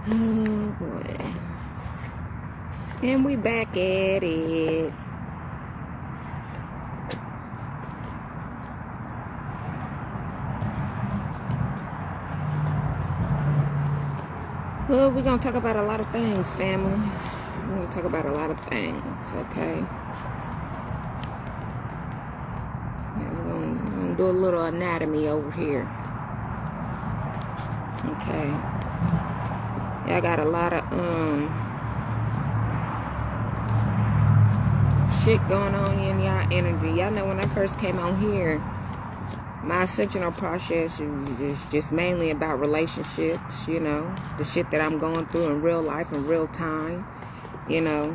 Oh boy. And we back at it. Well, we're going to talk about a lot of things, family. We're going to talk about a lot of things, okay? And we're going to do a little anatomy over here. Okay. I got a lot of shit going on in y'all energy. Y'all know when I first came on here, my ascensional process is just mainly about relationships, you know, the shit that I'm going through in real life, in real time, you know.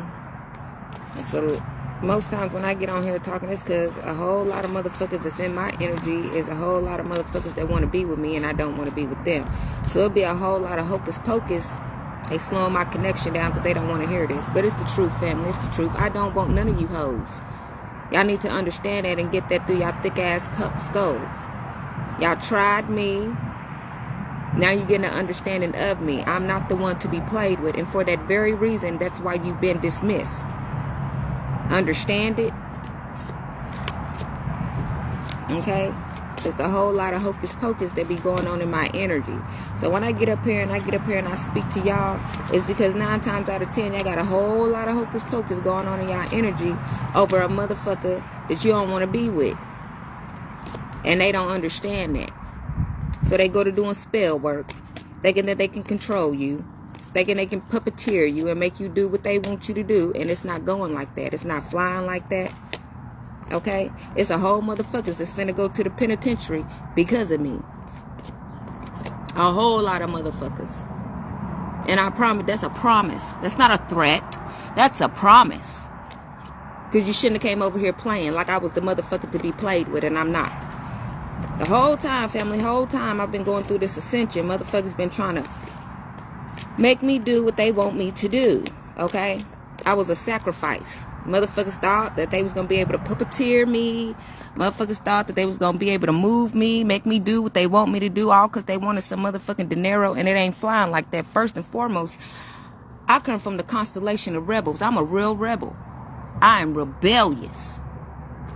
And so most times when I get on here talking, it's because a whole lot of motherfuckers that's in my energy is a whole lot of motherfuckers that want to be with me and I don't want to be with them. So it'll be a whole lot of hocus pocus. They slowing my connection down because they don't want to hear this. But it's the truth, family. It's the truth. I don't want none of you hoes. Y'all need to understand that and get that through y'all thick-ass skulls. Y'all tried me. Now you're getting an understanding of me. I'm not the one to be played with. And for that very reason, that's why you've been dismissed. Understand it? Okay? There's a whole lot of hocus pocus that be going on in my energy. So when I get up here and I speak to y'all, it's because 9 times out of 10, y'all got a whole lot of hocus pocus going on in y'all energy over a motherfucker that you don't want to be with. And they don't understand that. So they go to doing spell work, thinking that they can control you, thinking they can puppeteer you and make you do what they want you to do. And it's not going like that. It's not flying like that. Okay? It's a whole motherfuckers that's finna go to the penitentiary because of me. A whole lot of motherfuckers. And I promise, that's a promise. That's not a threat. That's a promise. Because you shouldn't have came over here playing like I was the motherfucker to be played with, and I'm not. The whole time, family, whole time I've been going through this ascension, motherfuckers been trying to make me do what they want me to do. Okay? I was a sacrifice. Motherfuckers thought that they was going to be able to puppeteer me. Motherfuckers thought that they was going to be able to move me, make me do what they want me to do, all because they wanted some motherfucking dinero, and it ain't flying like that. First and foremost, I come from the constellation of rebels. I'm a real rebel. I am rebellious.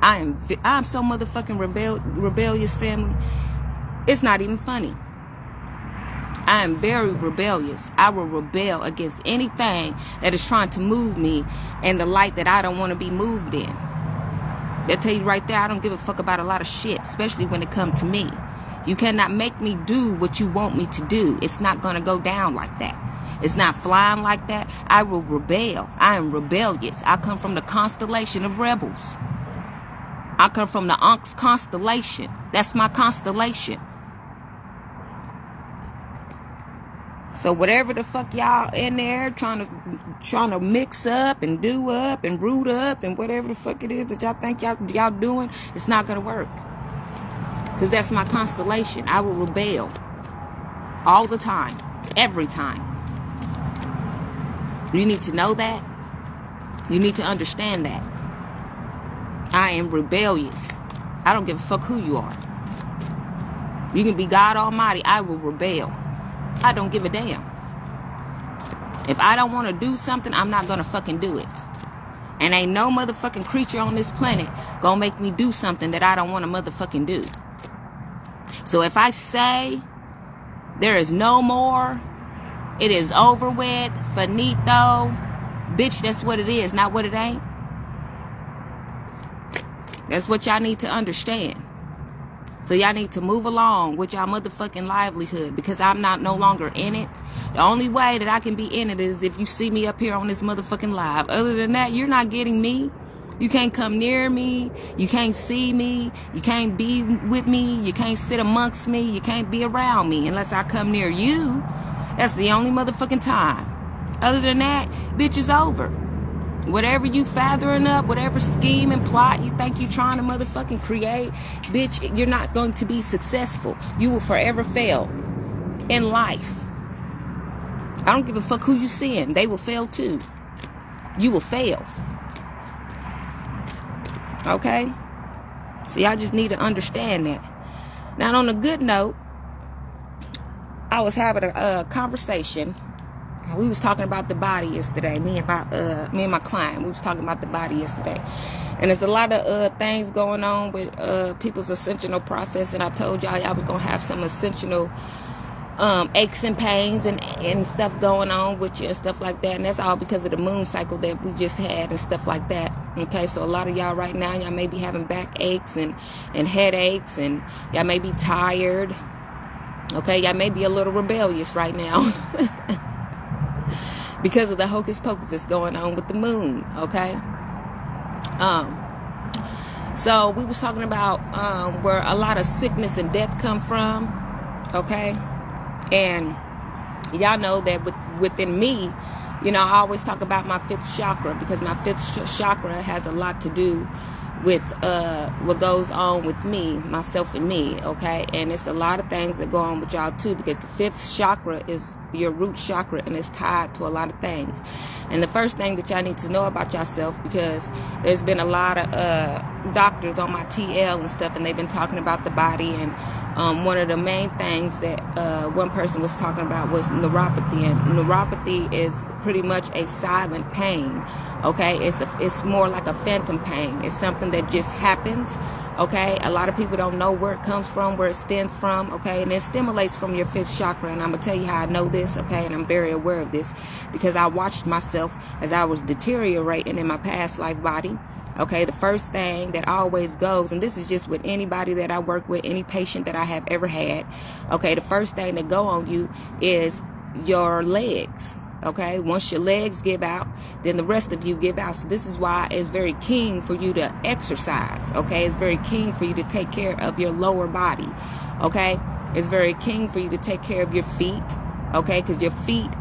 I'm so motherfucking rebellious, family. It's not even funny. I am very rebellious. I will rebel against anything that is trying to move me in the light that I don't want to be moved in. They'll tell you right there, I don't give a fuck about a lot of shit, especially when it comes to me. You cannot make me do what you want me to do. It's not going to go down like that. It's not flying like that. I will rebel. I am rebellious. I come from the constellation of rebels. I come from the Ankh constellation. That's my constellation. So whatever the fuck y'all in there trying to mix up and do up and root up and whatever the fuck it is that y'all think y'all doing, it's not gonna work. Cause that's my constellation. I will rebel all the time, every time. You need to know that. You need to understand that. I am rebellious. I don't give a fuck who you are. You can be God Almighty. I will rebel. I don't give a damn. If I don't want to do something, I'm not going to fucking do it. And ain't no motherfucking creature on this planet going to make me do something that I don't want to motherfucking do. So if I say there is no more, it is over with, finito, bitch, that's what it is, not what it ain't. That's what y'all need to understand. So y'all need to move along with y'all motherfucking livelihood because I'm not no longer in it. The only way that I can be in it is if you see me up here on this motherfucking live. Other than that, you're not getting me. You can't come near me. You can't see me. You can't be with me. You can't sit amongst me. You can't be around me unless I come near you. That's the only motherfucking time. Other than that, bitch, is over. Whatever you fathering up, whatever scheme and plot you think you're trying to motherfucking create, bitch, you're not going to be successful. You will forever fail in life. I don't give a fuck who you seeing. They will fail too. You will fail. Okay? So y'all just need to understand that. Now, on a good note, I was having a conversation We was talking about the body yesterday. Me and my client. We was talking about the body yesterday, and there's a lot of things going on with people's ascensional process. And I told y'all I was gonna have some ascensional aches and pains and stuff going on with you and stuff like that, and that's all because of the moon cycle that we just had and stuff like that. Okay, so a lot of y'all right now, y'all may be having back aches and headaches, and y'all may be tired. Okay, y'all may be a little rebellious right now because of the hocus pocus that's going on with the moon. Okay, so we was talking about where a lot of sickness and death come from. Okay, and y'all know that within me, you know, I always talk about my fifth chakra, because my fifth chakra has a lot to do with what goes on with me, myself and me. Okay, and it's a lot of things that go on with y'all too, because the fifth chakra is your root chakra, and it's tied to a lot of things. And the first thing that y'all need to know about yourself, because there's been a lot of doctors on my TL and stuff, and they've been talking about the body, and one of the main things that one person was talking about was neuropathy, and neuropathy is pretty much a silent pain. Okay, it's more like a phantom pain. It's something that just happens. Okay, a lot of people don't know where it comes from, where it stems from. Okay, and it stimulates from your fifth chakra, and I'm gonna tell you how I know this. Okay, and I'm very aware of this because I watched myself as I was deteriorating in my past life body. Okay, the first thing that always goes, and this is just with anybody that I work with, any patient that I have ever had. Okay, the first thing that go on you is your legs. Okay, once your legs give out, then the rest of you give out. So this is why it's very keen for you to exercise. Okay, it's very keen for you to take care of your lower body. Okay, it's very keen for you to take care of your feet. Okay, because your feet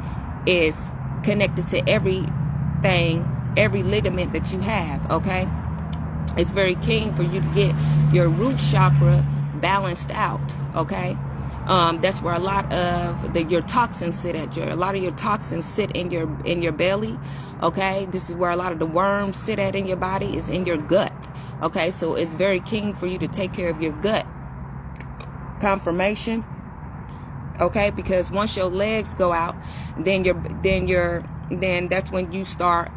is connected to everything, every ligament that you have. Okay, it's very keen for you to get your root chakra balanced out. Okay. That's where a lot of your toxins sit at. A lot of your toxins sit in your belly. Okay, this is where a lot of the worms sit at in your body, is in your gut. Okay, so it's very keen for you to take care of your gut. Confirmation. Okay, because once your legs go out, then that's when you start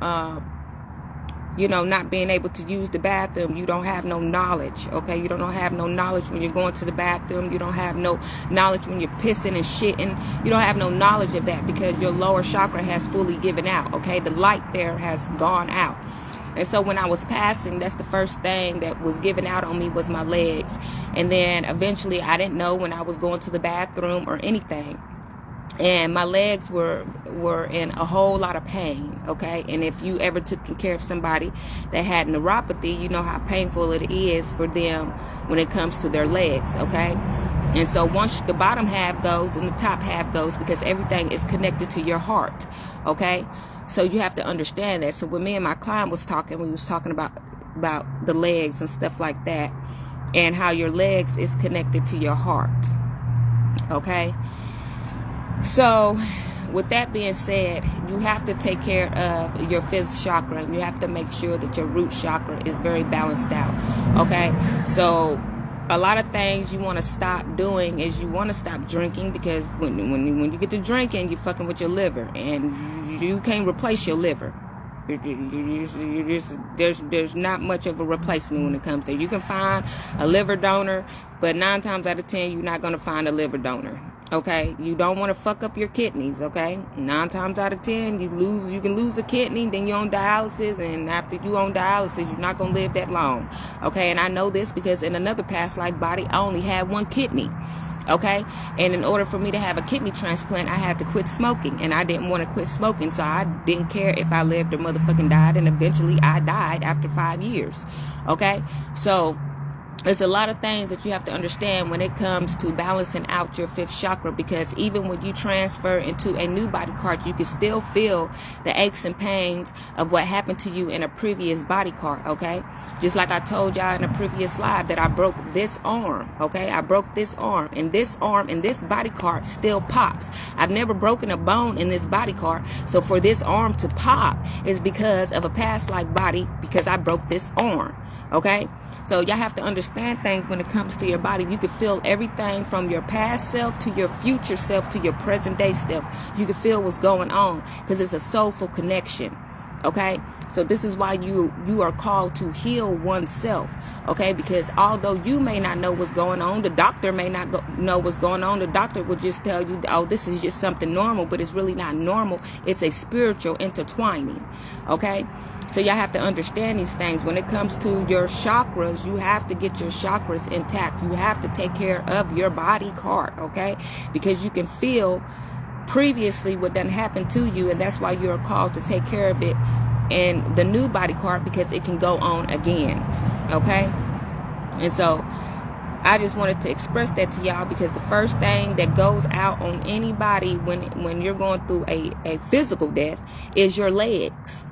not being able to use the bathroom. You don't have no knowledge. Okay, you don't have no knowledge when you're going to the bathroom. You don't have no knowledge when you're pissing and shitting. You don't have no knowledge of that because your lower chakra has fully given out. Okay, the light there has gone out. And so when I was passing, that's the first thing that was given out on me was my legs. And then eventually I didn't know when I was going to the bathroom or anything. And my legs were in a whole lot of pain. Okay, and if you ever took care of somebody that had neuropathy, you know how painful it is for them when it comes to their legs. Okay, and so once the bottom half goes, then the top half goes, because everything is connected to your heart. Okay, so you have to understand that. So when me and my client was talking, we was talking about the legs and stuff like that, and how your legs is connected to your heart. Okay. So with that being said, you have to take care of your fifth chakra, and you have to make sure that your root chakra is very balanced out. Okay, so a lot of things you want to stop doing is you want to stop drinking, because when you get to drinking, you're fucking with your liver, and you can't replace your liver. There's not much of a replacement when it comes to it. You can find a liver donor, but 9 times out of 10 you're not going to find a liver donor. Okay, you don't want to fuck up your kidneys. Okay, 9 times out of 10 you can lose a kidney, then you're on dialysis, and after you on dialysis you're not going to live that long. Okay, and I know this because in another past life body I only had 1 kidney. Okay, and in order for me to have a kidney transplant, I had to quit smoking, and I didn't want to quit smoking, so I didn't care if I lived or motherfucking died, and eventually I died after 5 years. Okay, so there's a lot of things that you have to understand when it comes to balancing out your fifth chakra, because even when you transfer into a new body card, you can still feel the aches and pains of what happened to you in a previous body card. Okay, just like I told y'all in a previous live that I broke this arm. Okay, I broke this arm, and this body card still pops. I've never broken a bone in this body card, so for this arm to pop is because of a past life body, because I broke this arm. Okay, So y'all have to understand things when it comes to your body. You can feel everything from your past self to your future self to your present day self. You can feel what's going on because it's a soulful connection. Okay, so this is why you are called to heal oneself. Okay, because although you may not know what's going on, the doctor may not know what's going on. The doctor will just tell you, oh, this is just something normal, but it's really not normal. It's a spiritual intertwining. Okay, so y'all have to understand these things. When it comes to your chakras, you have to get your chakras intact. You have to take care of your body card. Okay, because you can feel previously what done happened to you, and that's why you're called to take care of it in the new body card, because it can go on again. Okay, and so I just wanted to express that to y'all, because the first thing that goes out on anybody when you're going through a physical death is your legs.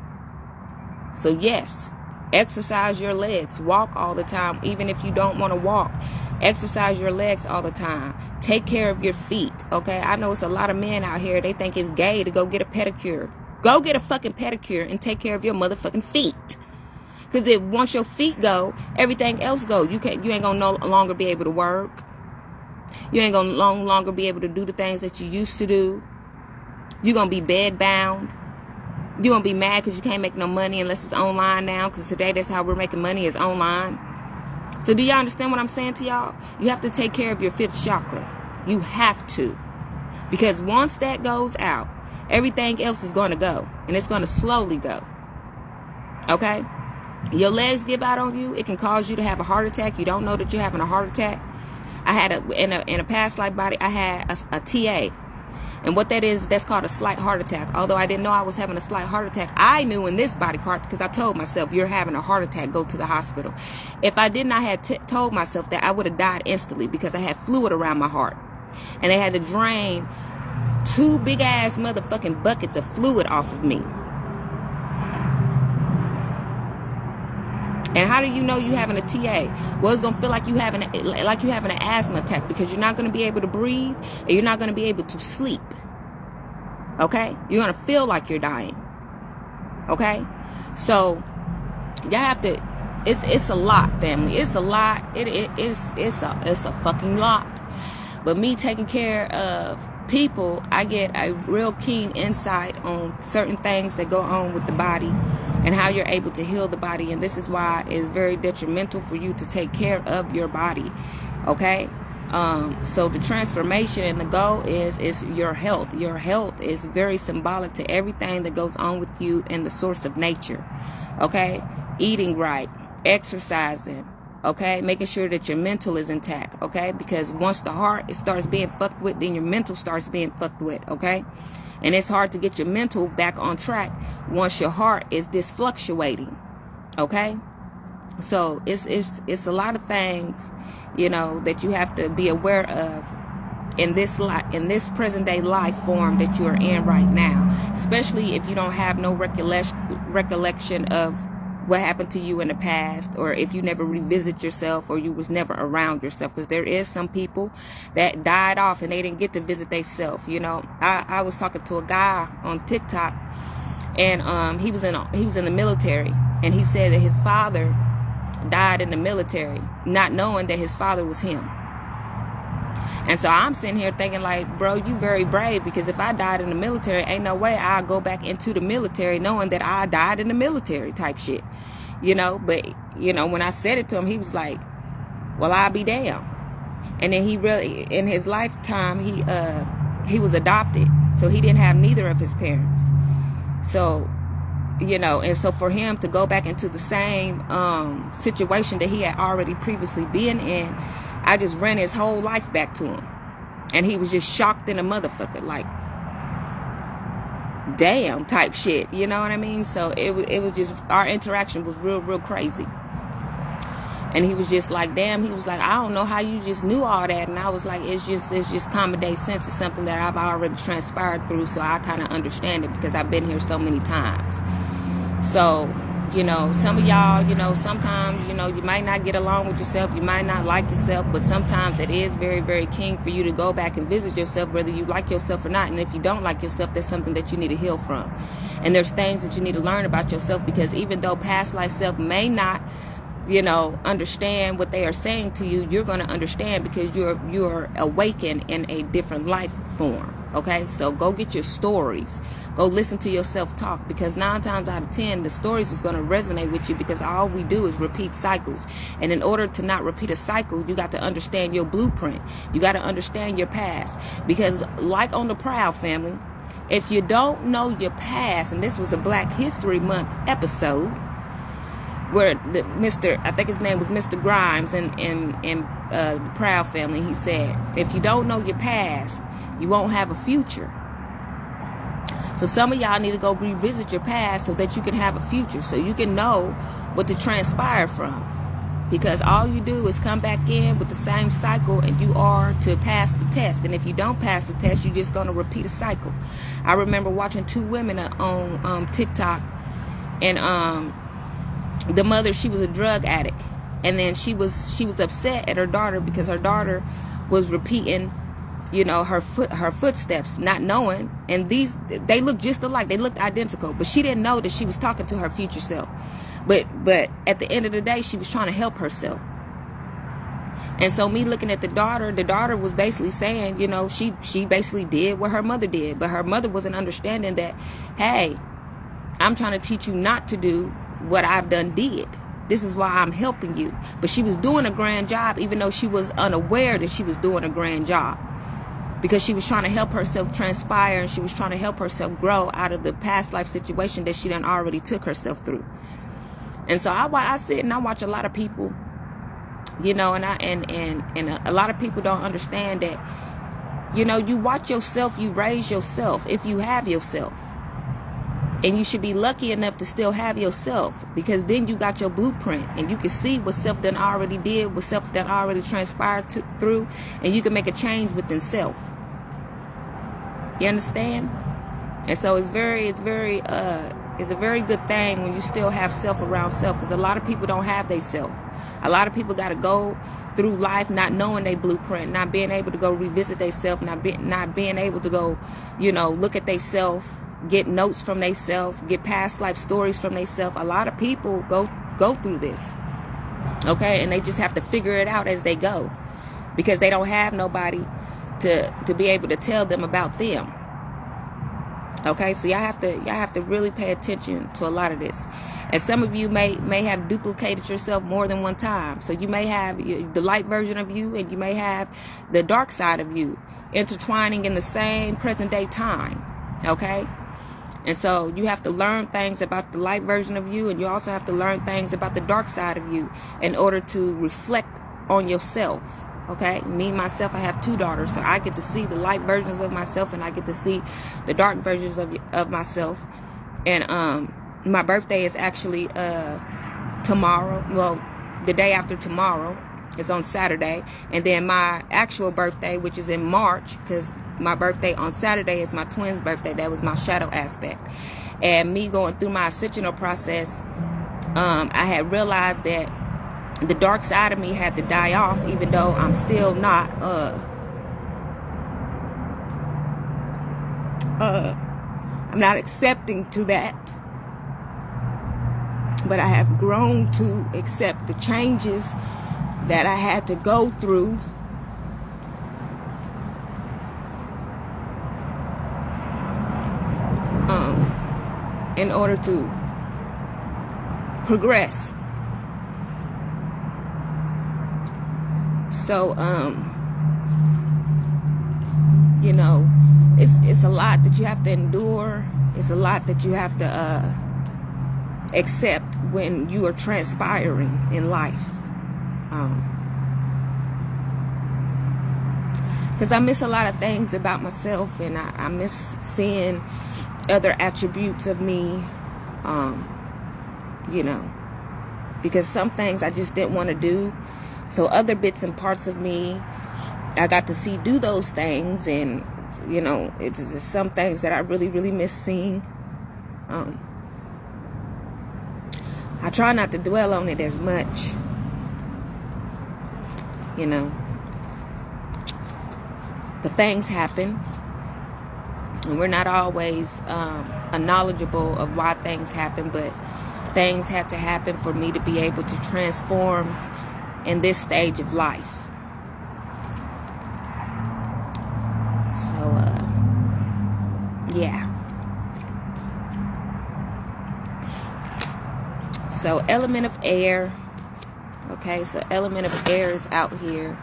So yes, exercise your legs, walk all the time. Even if you don't want to walk, exercise your legs all the time. Take care of your feet. Okay, I know it's a lot of men out here, they think it's gay to go get a pedicure. Go get a fucking pedicure and take care of your motherfucking feet. Because if once your feet go, everything else go. You ain't gonna no longer be able to work. You ain't gonna no longer be able to do the things that you used to do. You're gonna be bed bound. You're gonna be mad because you can't make no money unless it's online now. Because today that's how we're making money, is online. So do y'all understand what I'm saying to y'all? You have to take care of your fifth chakra. You have to. Because once that goes out, everything else is going to go. And it's going to slowly go. Okay? Your legs give out on you. It can cause you to have a heart attack. You don't know that you're having a heart attack. I had in a past life body, I had a TA. And what that is, that's called a slight heart attack. Although I didn't know I was having a slight heart attack, I knew in this body part, because I told myself, you're having a heart attack, go to the hospital. If I did not have told myself that, I would have died instantly, because I had fluid around my heart. And they had to drain 2 big ass motherfucking buckets of fluid off of me. And how do you know you having a TA? Well, it's going to feel like you having an asthma attack, because you're not going to be able to breathe, and you're not going to be able to sleep. Okay? You're going to feel like you're dying. Okay? So y'all have to, it's a lot, family. It's a lot. It's a fucking lot. But me taking care of people, I get a real keen insight on certain things that go on with the body and how you're able to heal the body. And this is why it's very detrimental for you to take care of your body. Okay? So the transformation and the goal is your health. Your health is very symbolic to everything that goes on with you and the source of nature. Okay? Eating right, exercising, okay, making sure that your mental is intact. Okay? Because once the heart starts being fucked with, then your mental starts being fucked with. Okay? And it's hard to get your mental back on track once your heart is disfluctuating. Okay? So it's a lot of things, you know, that you have to be aware of in this present day life form that you are in right now, especially if you don't have no recollection of what happened to you in the past, or if you never revisit yourself, or you was never around yourself. Because there is some people that died off and they didn't get to visit themselves. You know, I was talking to a guy on TikTok, and he was in the military, and he said that his father died in the military, not knowing that his father was him. And so I'm sitting here thinking like, bro, you very brave, because if I died in the military, ain't no way I'll go back into the military knowing that I died in the military type shit, you know. But, you know, when I said it to him, he was like, well, I'll be damned. And then he really, in his lifetime, he was adopted. So he didn't have neither of his parents. So, you know, and so for him to go back into the same situation that he had already previously been in, I just ran his whole life back to him. And he was just shocked in a motherfucker, like, damn type shit. You know what I mean? So it was just, our interaction was real crazy. And he was just like, damn, he was like, I don't know how you just knew all that. And I was like, it's just common day sense. It's something that I've already transpired through. So I kind of understand it, because I've been here so many times. So, you know, some of y'all, you know, sometimes, you know, you might not get along with yourself. You might not like yourself. But sometimes it is very, very keen for you to go back and visit yourself, whether you like yourself or not. And if you don't like yourself, that's something that you need to heal from. And there's things that you need to learn about yourself, because even though past life self may not understand what they are saying to you, you're going to understand because you're awakened in a different life form. Okay, so go get your stories. Go listen to yourself talk, because 9 times out of 10, the stories is going to resonate with you, because all we do is repeat cycles. And in order to not repeat a cycle, you got to understand your blueprint. You got to understand your past, because like on the Proud Family, if you don't know your past, and this was a Black History Month episode, where I think his name was Mr. Grimes in the Proud Family, he said, if you don't know your past, you won't have a future. So some of y'all need to go revisit your past so that you can have a future, so you can know what to transpire from. Because all you do is come back in with the same cycle, and you are to pass the test. And if you don't pass the test, you're just going to repeat a cycle. I remember watching 2 women on TikTok, and the mother, she was a drug addict, and then she was upset at her daughter because her daughter was repeating her footsteps, not knowing, and they looked just alike, they looked identical, but she didn't know that she was talking to her future self. But at the end of the day, she was trying to help herself. And so me looking at the daughter was basically saying, she basically did what her mother did, but her mother wasn't understanding that, hey, I'm trying to teach you not to do what I've did. This is why I'm helping you. But she was doing a grand job, even though she was unaware that she was doing a grand job, because she was trying to help herself transpire, and she was trying to help herself grow out of the past life situation that she done already took herself through. And so I sit and I watch a lot of people, and a lot of people don't understand that, you watch yourself, you raise yourself if you have yourself. And you should be lucky enough to still have yourself, because then you got your blueprint, and you can see what self done already did, what self done already transpired through, and you can make a change within self. You understand? And so it's a very good thing when you still have self around self, because a lot of people don't have their self. A lot of people got to go through life not knowing their blueprint, not being able to go revisit their self, not being able to go, look at their self, get notes from they self, get past life stories from they self. A lot of people go through this, okay, and they just have to figure it out as they go, because they don't have nobody to be able to tell them about them. Okay, so y'all have to really pay attention to a lot of this. And some of you may have duplicated yourself more than one time. So you may have the light version of you, and you may have the dark side of you intertwining in the same present day time. Okay. And so you have to learn things about the light version of you, and you also have to learn things about the dark side of you in order to reflect on yourself. Okay, me, myself, I have 2 daughters, so I get to see the light versions of myself, and I get to see the dark versions of myself. And my birthday is actually tomorrow. Well, the day after tomorrow is on Saturday, and then my actual birthday, which is in March, because my birthday on Saturday is my twin's birthday. That was my shadow aspect. And me going through my ascensional process, I had realized that the dark side of me had to die off, even though I'm still not I'm not accepting to that, but I have grown to accept the changes that I had to go through in order to progress. So, it's a lot that you have to endure. It's a lot that you have to accept when you are transpiring in life. Because I miss a lot of things about myself, and I miss seeing other attributes of me, because some things I just didn't want to do. So other bits and parts of me, I got to see do those things, and it's some things that I really, really miss seeing. I try not to dwell on it as much, But things happen, and we're not always knowledgeable of why things happen, but things had to happen for me to be able to transform in this stage of life. So, yeah. So, element of air. Okay, so element of air is out here.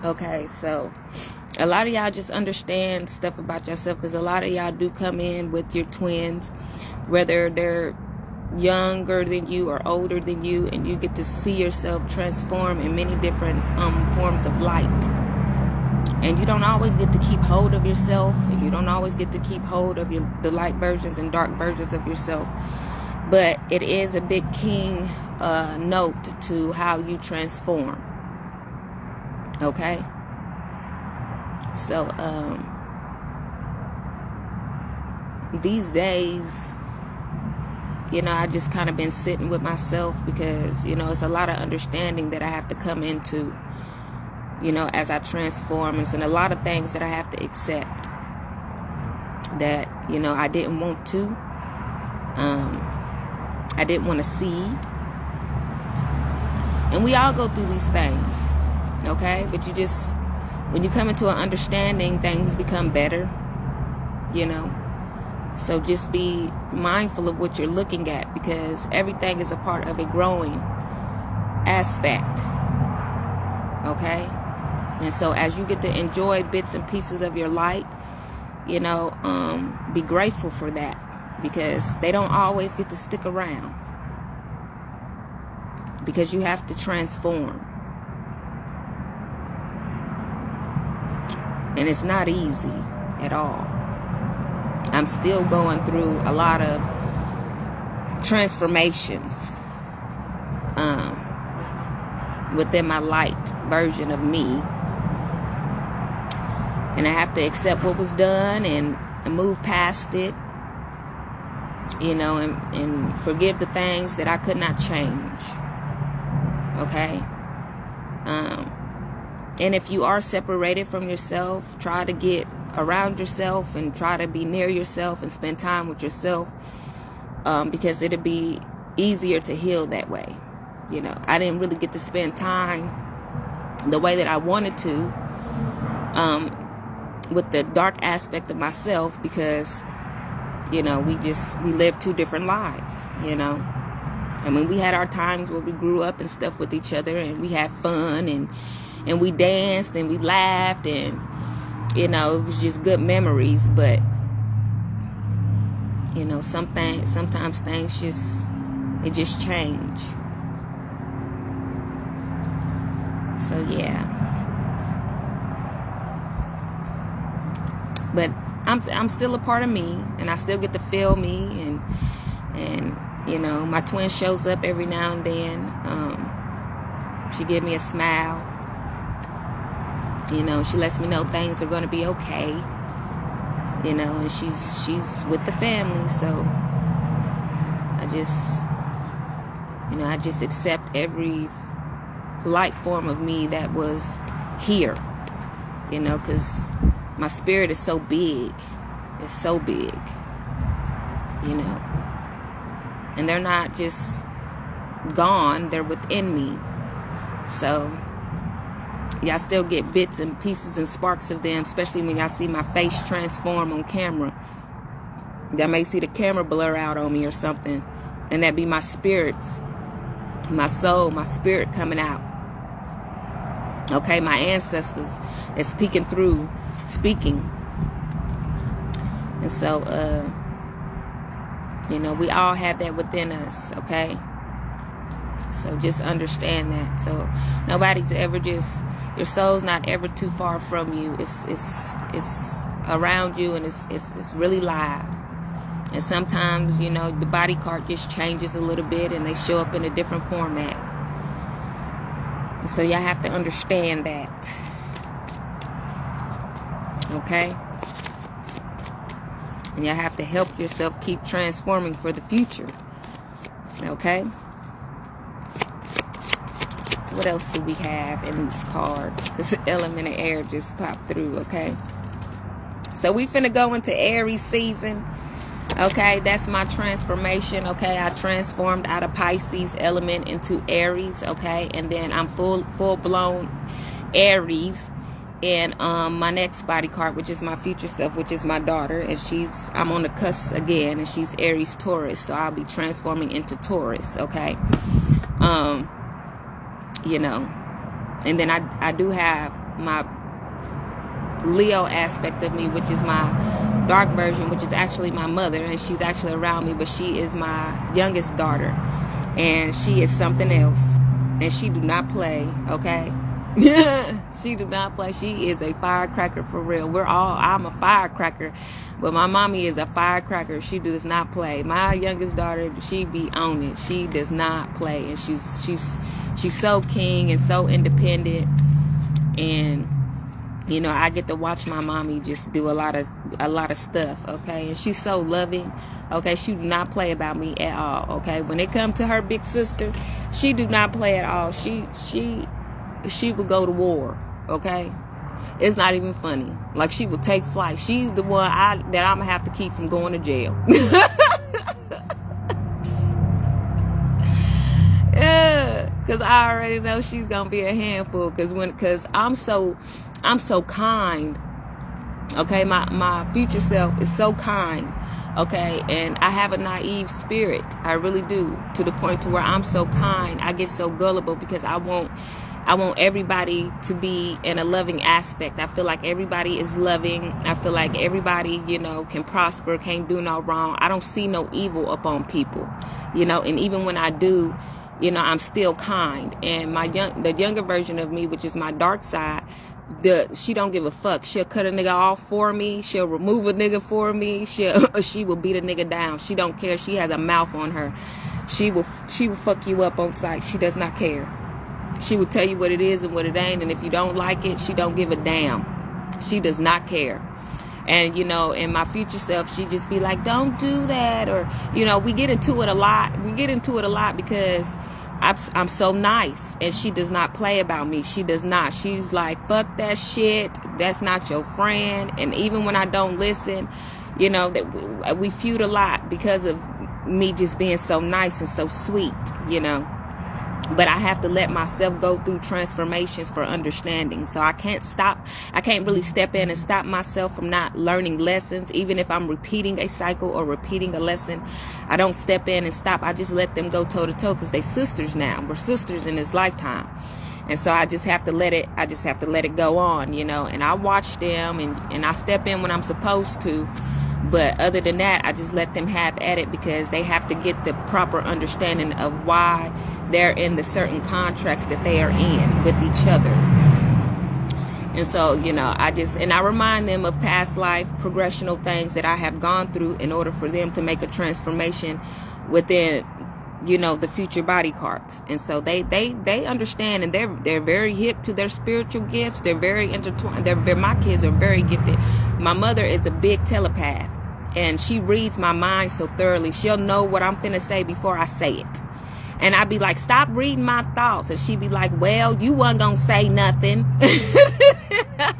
Okay, so a lot of y'all just understand stuff about yourself, because a lot of y'all do come in with your twins, whether they're younger than you or older than you, and you get to see yourself transform in many different forms of light. And you don't always get to keep hold of yourself, and you don't always get to keep hold of the light versions and dark versions of yourself. But it is a big key note to how you transform. Okay? So, these days, I just kind of been sitting with myself, because, it's a lot of understanding that I have to come into, as I transform. And a lot of things that I have to accept that, I didn't want to. I didn't want to see. And we all go through these things, okay? But when you come into an understanding, things become better, So just be mindful of what you're looking at, because everything is a part of a growing aspect, okay? And so as you get to enjoy bits and pieces of your light, be grateful for that, because they don't always get to stick around, because you have to transform. And it's not easy at all. I'm still going through a lot of transformations within my light version of me. And I have to accept what was done and move past it, and forgive the things that I could not change. Okay? And if you are separated from yourself, try to get around yourself and try to be near yourself and spend time with yourself, because it'll be easier to heal that way. I didn't really get to spend time the way that I wanted to with the dark aspect of myself, because we live two different lives. I mean, we had our times where we grew up and stuff with each other, and we had fun, and we danced and we laughed, and it was just good memories. But sometimes things just change. So yeah. But I'm still a part of me, and I still get to feel me, and my twin shows up every now and then. She gives me a smile. She lets me know things are going to be okay. And she's with the family, so I just accept every light form of me that was here. Because my spirit is so big. It's so big. And they're not just gone, they're within me. So y'all still get bits and pieces and sparks of them, especially when y'all see my face transform on camera. Y'all may see the camera blur out on me or something, and that be my spirits, my soul, my spirit coming out. Okay, my ancestors is peeking through, speaking. And so, we all have that within us, okay? So just understand that. So nobody's ever your soul's not ever too far from you. It's around you, and it's really live. And sometimes, the body card just changes a little bit, and they show up in a different format. And so y'all have to understand that. Okay? And y'all have to help yourself keep transforming for the future. Okay? What else do we have in these cards? Because the element of air just popped through, okay? So we finna go into Aries season. Okay, that's my transformation. Okay, I transformed out of Pisces element into Aries. Okay, and then I'm full blown Aries in my next body card, which is my future self, which is my daughter, and I'm on the cusp again, and she's Aries Taurus, so I'll be transforming into Taurus. Okay, you know, and then I do have my Leo aspect of me, which is my dark version, which is actually my mother, and she's actually around me, but she is my youngest daughter, and she is something else, and she do not play. Okay. She do not play. She is a firecracker for real. I'm a firecracker, but my mommy is a firecracker. She does not play. My youngest daughter, she be on it. She does not play, and she's so king and so independent, and you know, I get to watch my mommy just do a lot of stuff, okay? And she's so loving, okay? She do not play about me at all, okay? When it comes to her big sister, she do not play at all. She will go to war, okay? It's not even funny. Like, she will take flight. She's the one that I'm gonna have to keep from going to jail. Yeah, because I already know she's gonna be a handful. Because I'm so kind. Okay, my future self is so kind. Okay, and I have a naive spirit. I really do, to the point to where I'm so kind. I get so gullible because I want everybody to be in a loving aspect. I feel like everybody is loving. I feel like everybody, you know, can prosper, can't do no wrong. I don't see no evil upon people, you know, and even when I do, you know, I'm still kind. And the younger version of me, which is my dark side, she don't give a fuck. She'll cut a nigga off for me. She'll remove a nigga for me. She will beat a nigga down. She don't care. She has a mouth on her. She will fuck you up on sight. She does not care. She will tell you what it is and what it ain't. And if you don't like it, she don't give a damn. She does not care. And, you know, in my future self, she just be like, don't do that. Or, you know, we get into it a lot. We get into it a lot because I'm so nice, and she does not play about me. She does not. She's like, fuck that shit. That's not your friend. And even when I don't listen, you know, that we feud a lot because of me just being so nice and so sweet, you know. But I have to let myself go through transformations for understanding. So I can't really step in and stop myself from not learning lessons. Even if I'm repeating a cycle or repeating a lesson, I don't step in and stop. I just let them go toe to toe because they sisters now. We're sisters in this lifetime. And so I just have to let it go on, you know, and I watch them and I step in when I'm supposed to. But other than that, I just let them have at it because they have to get the proper understanding of why they're in the certain contracts that they are in with each other. And so, you know, I remind them of past life progressional things that I have gone through in order for them to make a transformation within, you know, the future body cards. And so they understand, and they're very hip to their spiritual gifts. They're very intertwined. My kids are very gifted. My mother is a big telepath, and she reads my mind so thoroughly. She'll know what I'm finna say before I say it. And I'd be like, stop reading my thoughts. And she'd be like, well, you wasn't gonna say nothing.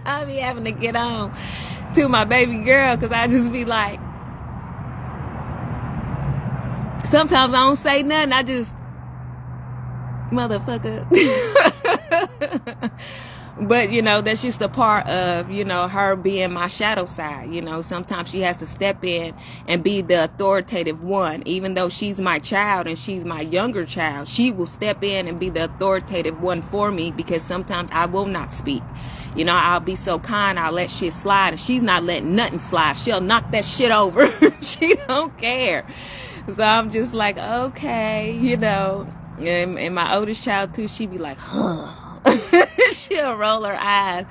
I'd be having to get on to my baby girl because I just be like, sometimes I don't say nothing. I just, motherfucker. But, you know, that's just a part of, you know, her being my shadow side. You know, sometimes she has to step in and be the authoritative one. Even though she's my child and she's my younger child, she will step in and be the authoritative one for me because sometimes I will not speak. You know, I'll be so kind, I'll let shit slide, and she's not letting nothing slide. She'll knock that shit over. She don't care. So I'm just like, okay, you know. And my oldest child, too, she be like, huh. She'll roll her eyes.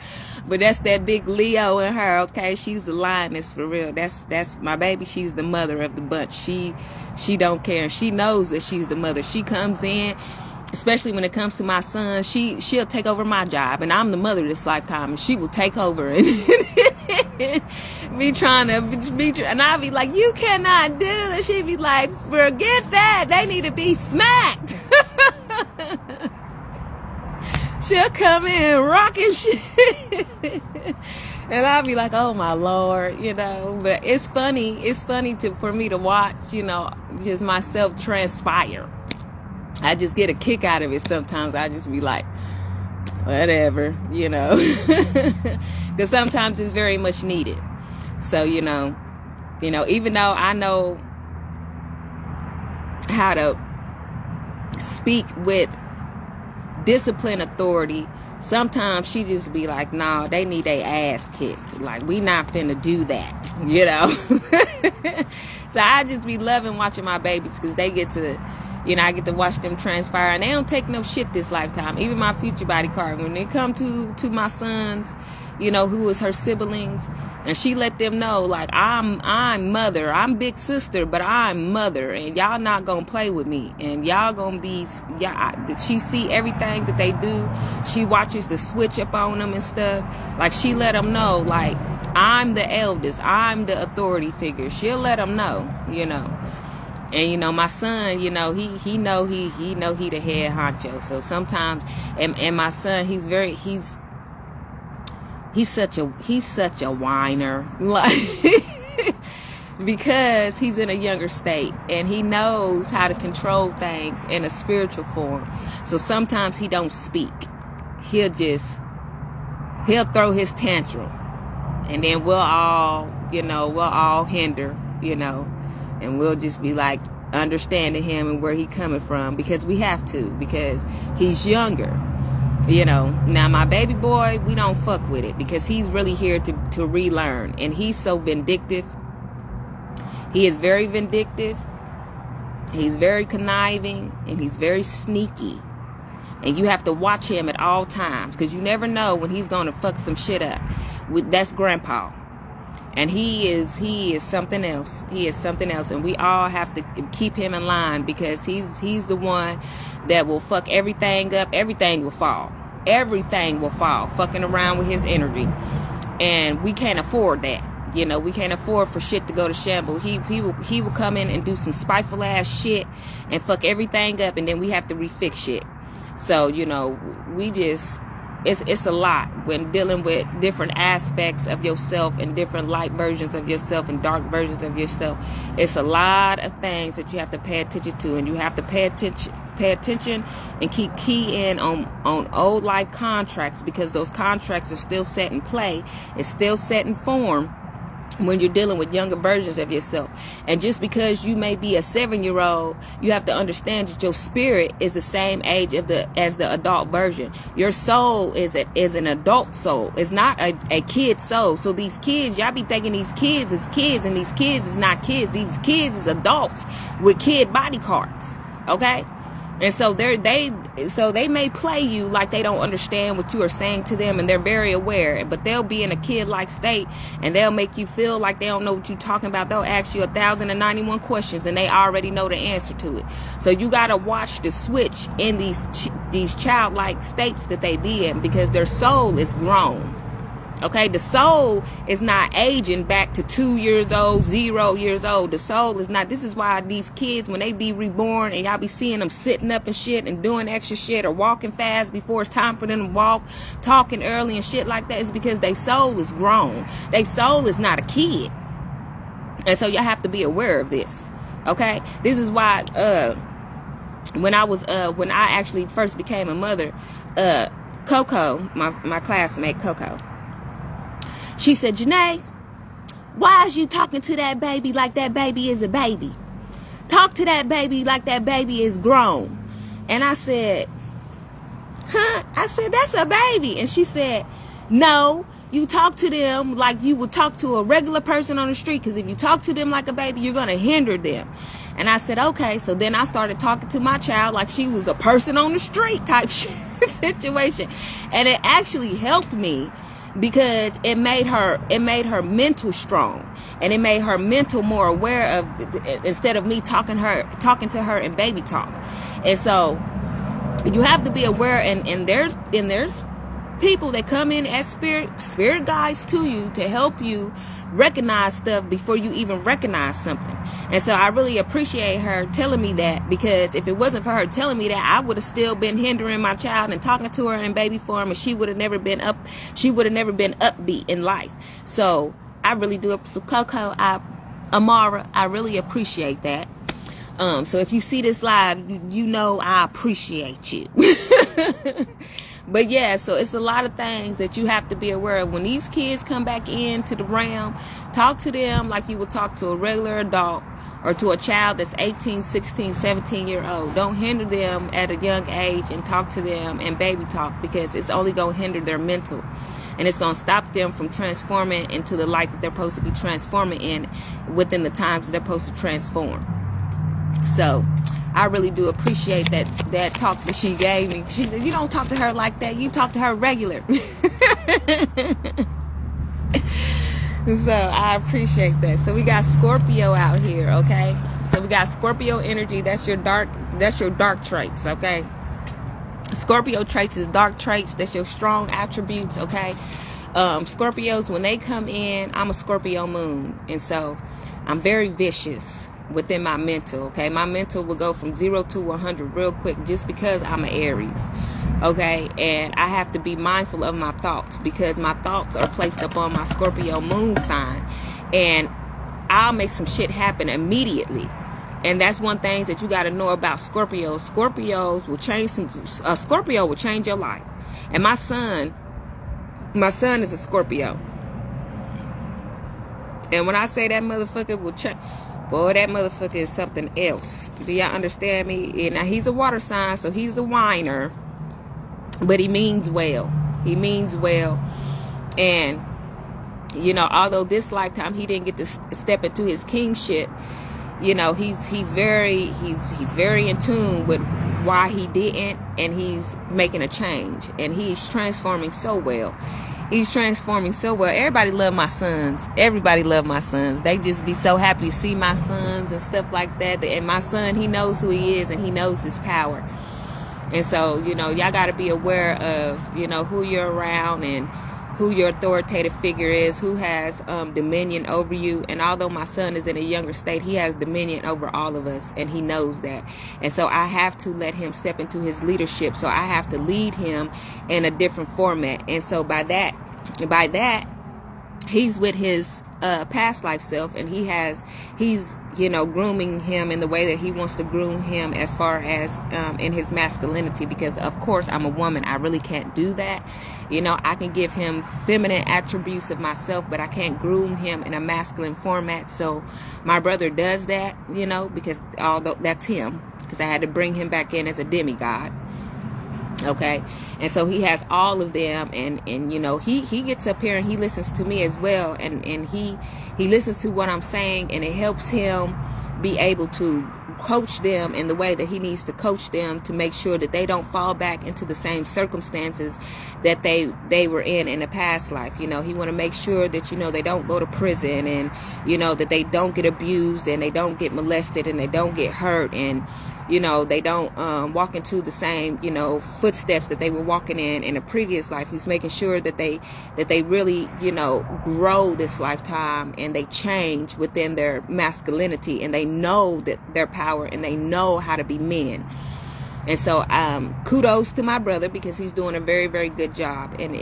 But that's that big Leo in her, okay? She's the lioness for real. That's my baby. She's the mother of the bunch. She don't care. She knows that she's the mother. She comes in, especially when it comes to my son, she'll take over my job. And I'm the mother this lifetime. And she will take over and be trying to, and I'll be like, you cannot do this. She'd be like, forget that. They need to be smacked. She'll come in rocking shit. And I'll be like, oh my Lord, you know. But it's funny. It's funny for me to watch, you know, just myself transpire. I just get a kick out of it sometimes. I just be like, whatever, you know. Because sometimes it's very much needed. So, you know, even though I know how to speak with discipline authority, sometimes she just be like, nah, they need their ass kicked. Like, we not finna do that, you know. So I just be loving watching my babies because they get to, you know, I get to watch them transpire, and they don't take no shit this lifetime. Even my future body card, when they come to my sons, you know, who is her siblings, and she let them know, like, I'm mother, I'm big sister, but I'm mother, and y'all not gonna play with me, and y'all gonna be, she see everything that they do. She watches the switch up on them and stuff. Like, she let them know, like, I'm the eldest, I'm the authority figure. She'll let them know, you know. And, you know, my son, you know, he know he the head honcho. So sometimes, and my son, he's such a whiner, like, because he's in a younger state and he knows how to control things in a spiritual form. So sometimes he don't speak. He'll throw his tantrum, and then we'll all hinder, you know, and we'll just be like understanding him and where he coming from, because we have to, because he's younger. You know, now my baby boy, we don't fuck with it because he's really here to relearn, and he's so vindictive. He is very vindictive. He's very conniving, and he's very sneaky. And you have to watch him at all times, because you never know when he's going to fuck some shit up. That's grandpa. And he is something else. He is something else. And we all have to keep him in line, because he's the one that will fuck everything up. Everything will fall. Everything will fall. Fucking around with his energy. And we can't afford that. You know, we can't afford for shit to go to shambles. He will come in and do some spiteful ass shit and fuck everything up, and then we have to refix shit. So, you know, it's a lot when dealing with different aspects of yourself and different light versions of yourself and dark versions of yourself. It's a lot of things that you have to pay attention to, and you have to pay attention and keep key in on old life contracts, because those contracts are still set in play. It's still set in form when you're dealing with younger versions of yourself. And just because you may be a 7-year-old, you have to understand that your spirit is the same age as the adult version. Your soul is an adult soul. It's not a kid soul. So these kids, y'all be thinking these kids is kids, and these kids is not kids. These kids is adults with kid body parts. Okay? And so they may play you like they don't understand what you are saying to them, and they're very aware, but they'll be in a kid-like state, and they'll make you feel like they don't know what you're talking about. They'll ask you 1,091 questions, and they already know the answer to it. So you got to watch the switch in these childlike states that they be in, because their soul is grown. Okay, the soul is not aging back to 2 years old, 0 years old. The soul is not. This is why these kids, when they be reborn, and y'all be seeing them sitting up and shit and doing extra shit, or walking fast before it's time for them to walk, talking early and shit like that, is because their soul is grown. Their soul is not a kid. And so y'all have to be aware of this. Okay, this is why when I actually first became a mother, Coco, my classmate Coco, she said, Janae, why is you talking to that baby like that baby is a baby? Talk to that baby like that baby is grown. And I said, huh? I said, that's a baby. And she said, no, you talk to them like you would talk to a regular person on the street, because if you talk to them like a baby, you're going to hinder them. And I said, okay. So then I started talking to my child like she was a person on the street type situation. And it actually helped me, because it made her mental strong, and it made her mental more aware of, instead of me talking to her in baby talk. And so you have to be aware, and there's people that come in as spirit guides to you to help you recognize stuff before you even recognize something. And so I really appreciate her telling me that, because if it wasn't for her telling me that, I would have still been hindering my child and talking to her in baby form, and she would have never been upbeat in life. So I really do. So Coco, Amara, I really appreciate that. So if you see this live, you know I appreciate you. But yeah, so it's a lot of things that you have to be aware of. When these kids come back into the realm, talk to them like you would talk to a regular adult or to a child that's 18, 16, 17 year old. Don't hinder them at a young age and talk to them and baby talk, because it's only going to hinder their mental. And it's going to stop them from transforming into the light that they're supposed to be transforming in within the times that they're supposed to transform. So I really do appreciate that talk that she gave me. She said, you don't talk to her like that. You talk to her regular. So I appreciate that. So we got Scorpio out here, okay? So we got Scorpio energy. That's your dark traits, okay? Scorpio traits is dark traits. That's your strong attributes, okay? Scorpios, when they come in, I'm a Scorpio moon. And so I'm very vicious within my mental, okay? My mental will go from 0 to 100 real quick just because I'm an Aries, okay? And I have to be mindful of my thoughts, because my thoughts are placed upon my Scorpio moon sign, and I'll make some shit happen immediately. And that's one thing that you got to know about Scorpios. Scorpios will change Scorpio will change your life. And my son is a Scorpio. And when I say that motherfucker will change, boy, that motherfucker is something else. Do y'all understand me? And now he's a water sign, so he's a whiner, but he means well. He means well. And, you know, although this lifetime he didn't get to step into his kingship, you know, he's very in tune with why he didn't, and he's making a change, and he's transforming so well. He's transforming so well. Everybody love my sons. Everybody love my sons. They just be so happy to see my sons and stuff like that. And my son, he knows who he is, and he knows his power. And so, you know, y'all got to be aware of, you know, who you're around and who your authoritative figure is, who has dominion over you. And although my son is in a younger state, he has dominion over all of us, and he knows that. And so I have to let him step into his leadership. So I have to lead him in a different format. And so by that, he's with his past life self, and he's you know, grooming him in the way that he wants to groom him as far as in his masculinity, because of course I'm a woman. I really can't do that. You know, I can give him feminine attributes of myself, but I can't groom him in a masculine format. So my brother does that, you know, because although that's him, because I had to bring him back in as a demigod. Okay, and so he has all of them, and you know, he gets up here and he listens to me as well, and he listens to what I'm saying, and it helps him be able to coach them in the way that he needs to coach them, to make sure that they don't fall back into the same circumstances that they were in the past life. You know, he want to make sure that, you know, they don't go to prison, and you know, that they don't get abused, and they don't get molested, and they don't get hurt, and you know, they don't walk into the same, you know, footsteps that they were walking in a previous life. He's making sure that they really, you know, grow this lifetime, and they change within their masculinity, and they know that their power, and they know how to be men. And so kudos to my brother, because he's doing a very, very good job, and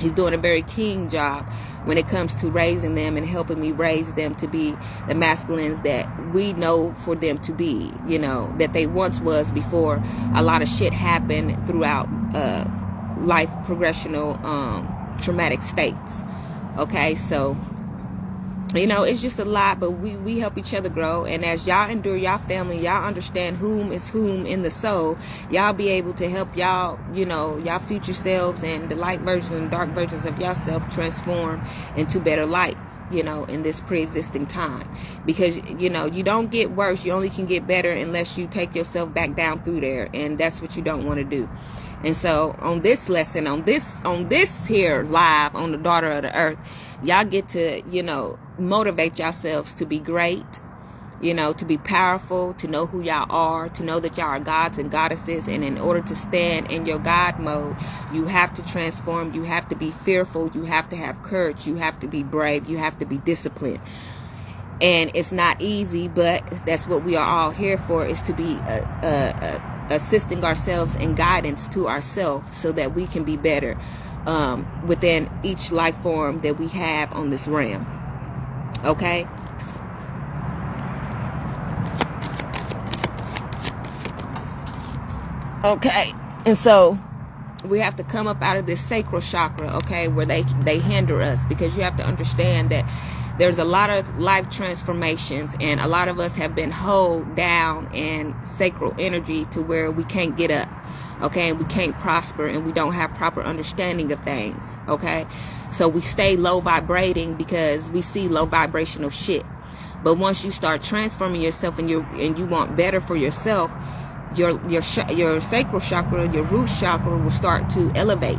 he's doing a very keen job when it comes to raising them and helping me raise them to be the masculines that we know for them to be, you know, that they once was before a lot of shit happened throughout life progressional traumatic states. Okay, so you know, it's just a lot, but we help each other grow. And as y'all endure y'all family, y'all understand whom is whom in the soul, y'all be able to help y'all, you know, y'all future selves and the light versions and dark versions of yourself transform into better light, you know, in this pre-existing time. Because, you know, you don't get worse, you only can get better unless you take yourself back down through there. And that's what you don't want to do. And so on this lesson, on this here live on the Daughter of the Earth, y'all get to, you know, motivate yourselves to be great, you know, to be powerful, to know who y'all are, to know that y'all are gods and goddesses. And in order to stand in your God mode, you have to transform. You have to be fearful. You have to have courage. You have to be brave. You have to be disciplined. And it's not easy, but that's what we are all here for, is to be assisting ourselves and guidance to ourselves so that we can be better within each life form that we have on this realm. Okay? Okay, and so we have to come up out of this sacral chakra, okay, where they hinder us, because you have to understand that there's a lot of life transformations, and a lot of us have been held down in sacral energy to where we can't get up, okay, and we can't prosper, and we don't have proper understanding of things, okay? So we stay low vibrating because we see low vibrational shit. But once you start transforming yourself and you want better for yourself, your sacral chakra, your root chakra will start to elevate,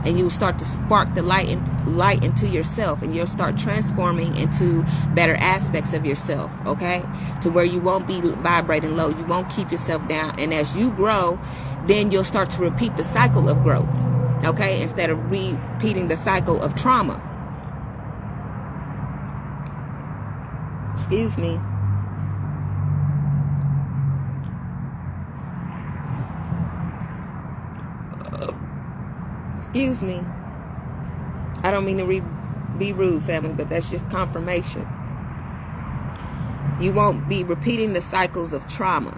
and you will start to spark the light into yourself, and you'll start transforming into better aspects of yourself, okay, to where you won't be vibrating low, you won't keep yourself down. And as you grow, then you'll start to repeat the cycle of growth, okay, instead of repeating the cycle of trauma. Excuse me. Excuse me. I don't mean to be rude, family, but that's just confirmation. You won't be repeating the cycles of trauma,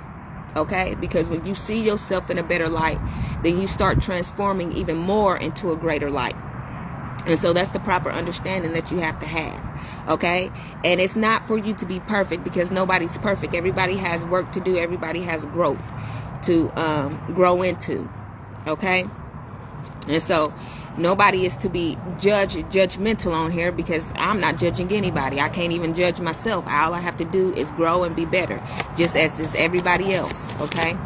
okay? Because when you see yourself in a better light, then you start transforming even more into a greater light. And so that's the proper understanding that you have to have, okay? And it's not for you to be perfect, because nobody's perfect. Everybody has work to do. Everybody has growth to grow into, okay? And so nobody is to be judgmental on here, because I'm not judging anybody. I can't even judge myself. All I have to do is grow and be better, just as is everybody else, okay?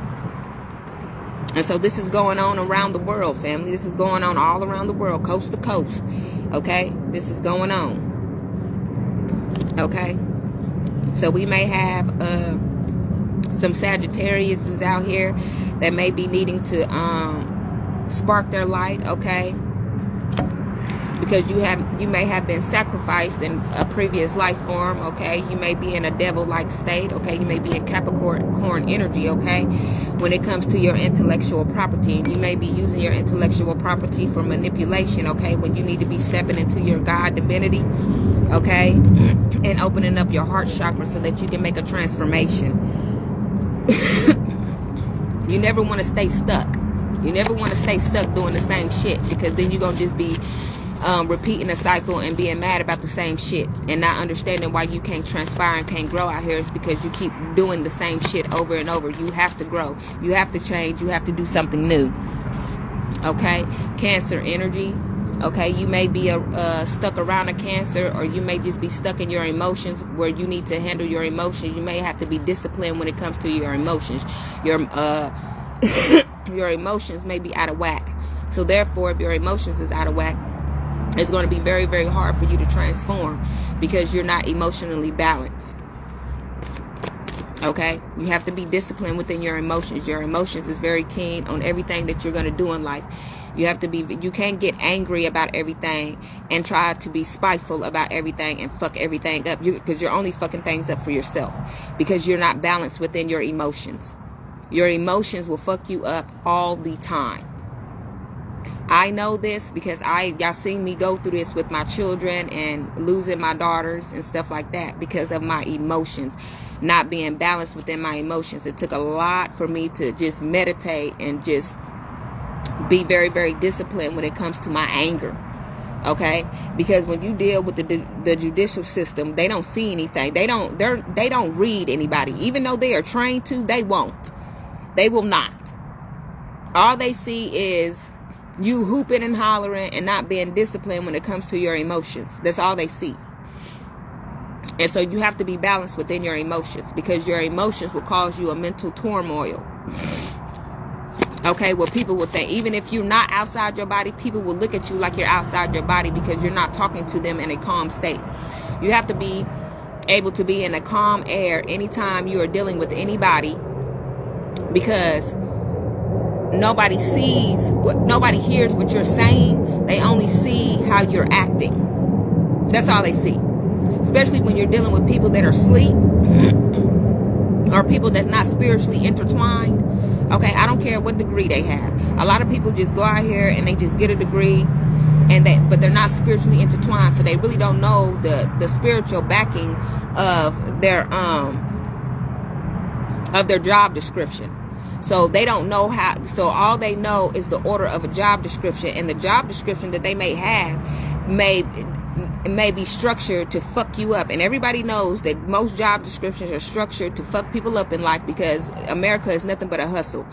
And so this is going on around the world, family. This is going on all around the world, coast to coast, okay? This is going on, okay? So we may have some Sagittariuses out here that may be needing to spark their light, okay, because you may have been sacrificed in a previous life form, okay? You may be in a devil-like state, okay? You may be in Capricorn energy, okay, when it comes to your intellectual property. And you may be using your intellectual property for manipulation, okay, when you need to be stepping into your God divinity, okay, and opening up your heart chakra so that you can make a transformation. You never want to stay stuck. You never want to stay stuck doing the same shit, because then you're going to just be repeating a cycle and being mad about the same shit and not understanding why you can't transpire and can't grow out here. Is because you keep doing the same shit over and over. You have to grow. You have to change. You have to do something new. Okay? Cancer energy. Okay? You may be stuck around a Cancer, or you may just be stuck in your emotions where you need to handle your emotions. You may have to be disciplined when it comes to your emotions. Your emotions may be out of whack. So therefore, if your emotions is out of whack, it's going to be very, very hard for you to transform, because you're not emotionally balanced. Okay? You have to be disciplined within your emotions. Your emotions is very keen on everything that you're going to do in life. You can't get angry about everything and try to be spiteful about everything and fuck everything up, because you're only fucking things up for yourself, because you're not balanced within your emotions. Your emotions will fuck you up all the time. I know this because y'all seen me go through this with my children and losing my daughters and stuff like that, because of my emotions not being balanced within my emotions. It took a lot for me to just meditate and just be very, very disciplined when it comes to my anger. Okay? Because when you deal with the judicial system, they don't see anything. They don't read anybody. Even though they are trained to, they won't. They will not. All they see is you hooping and hollering and not being disciplined when it comes to your emotions. That's all they see. And so you have to be balanced within your emotions, because your emotions will cause you a mental turmoil. Okay, well, people will think, even if you're not outside your body, people will look at you like you're outside your body, because you're not talking to them in a calm state. You have to be able to be in a calm air anytime you are dealing with anybody, because nobody hears what you're saying. They only see how you're acting. That's all they see. Especially when you're dealing with people that are asleep or people that's not spiritually intertwined. Okay, I don't care what degree they have. A lot of people just go out here and they just get a degree, but they're not spiritually intertwined, so they really don't know the spiritual backing of their job description. So they don't know how. So all they know is the order of a job description, and the job description that they may have may be structured to fuck you up. And everybody knows that most job descriptions are structured to fuck people up in life, because America is nothing but a hustle.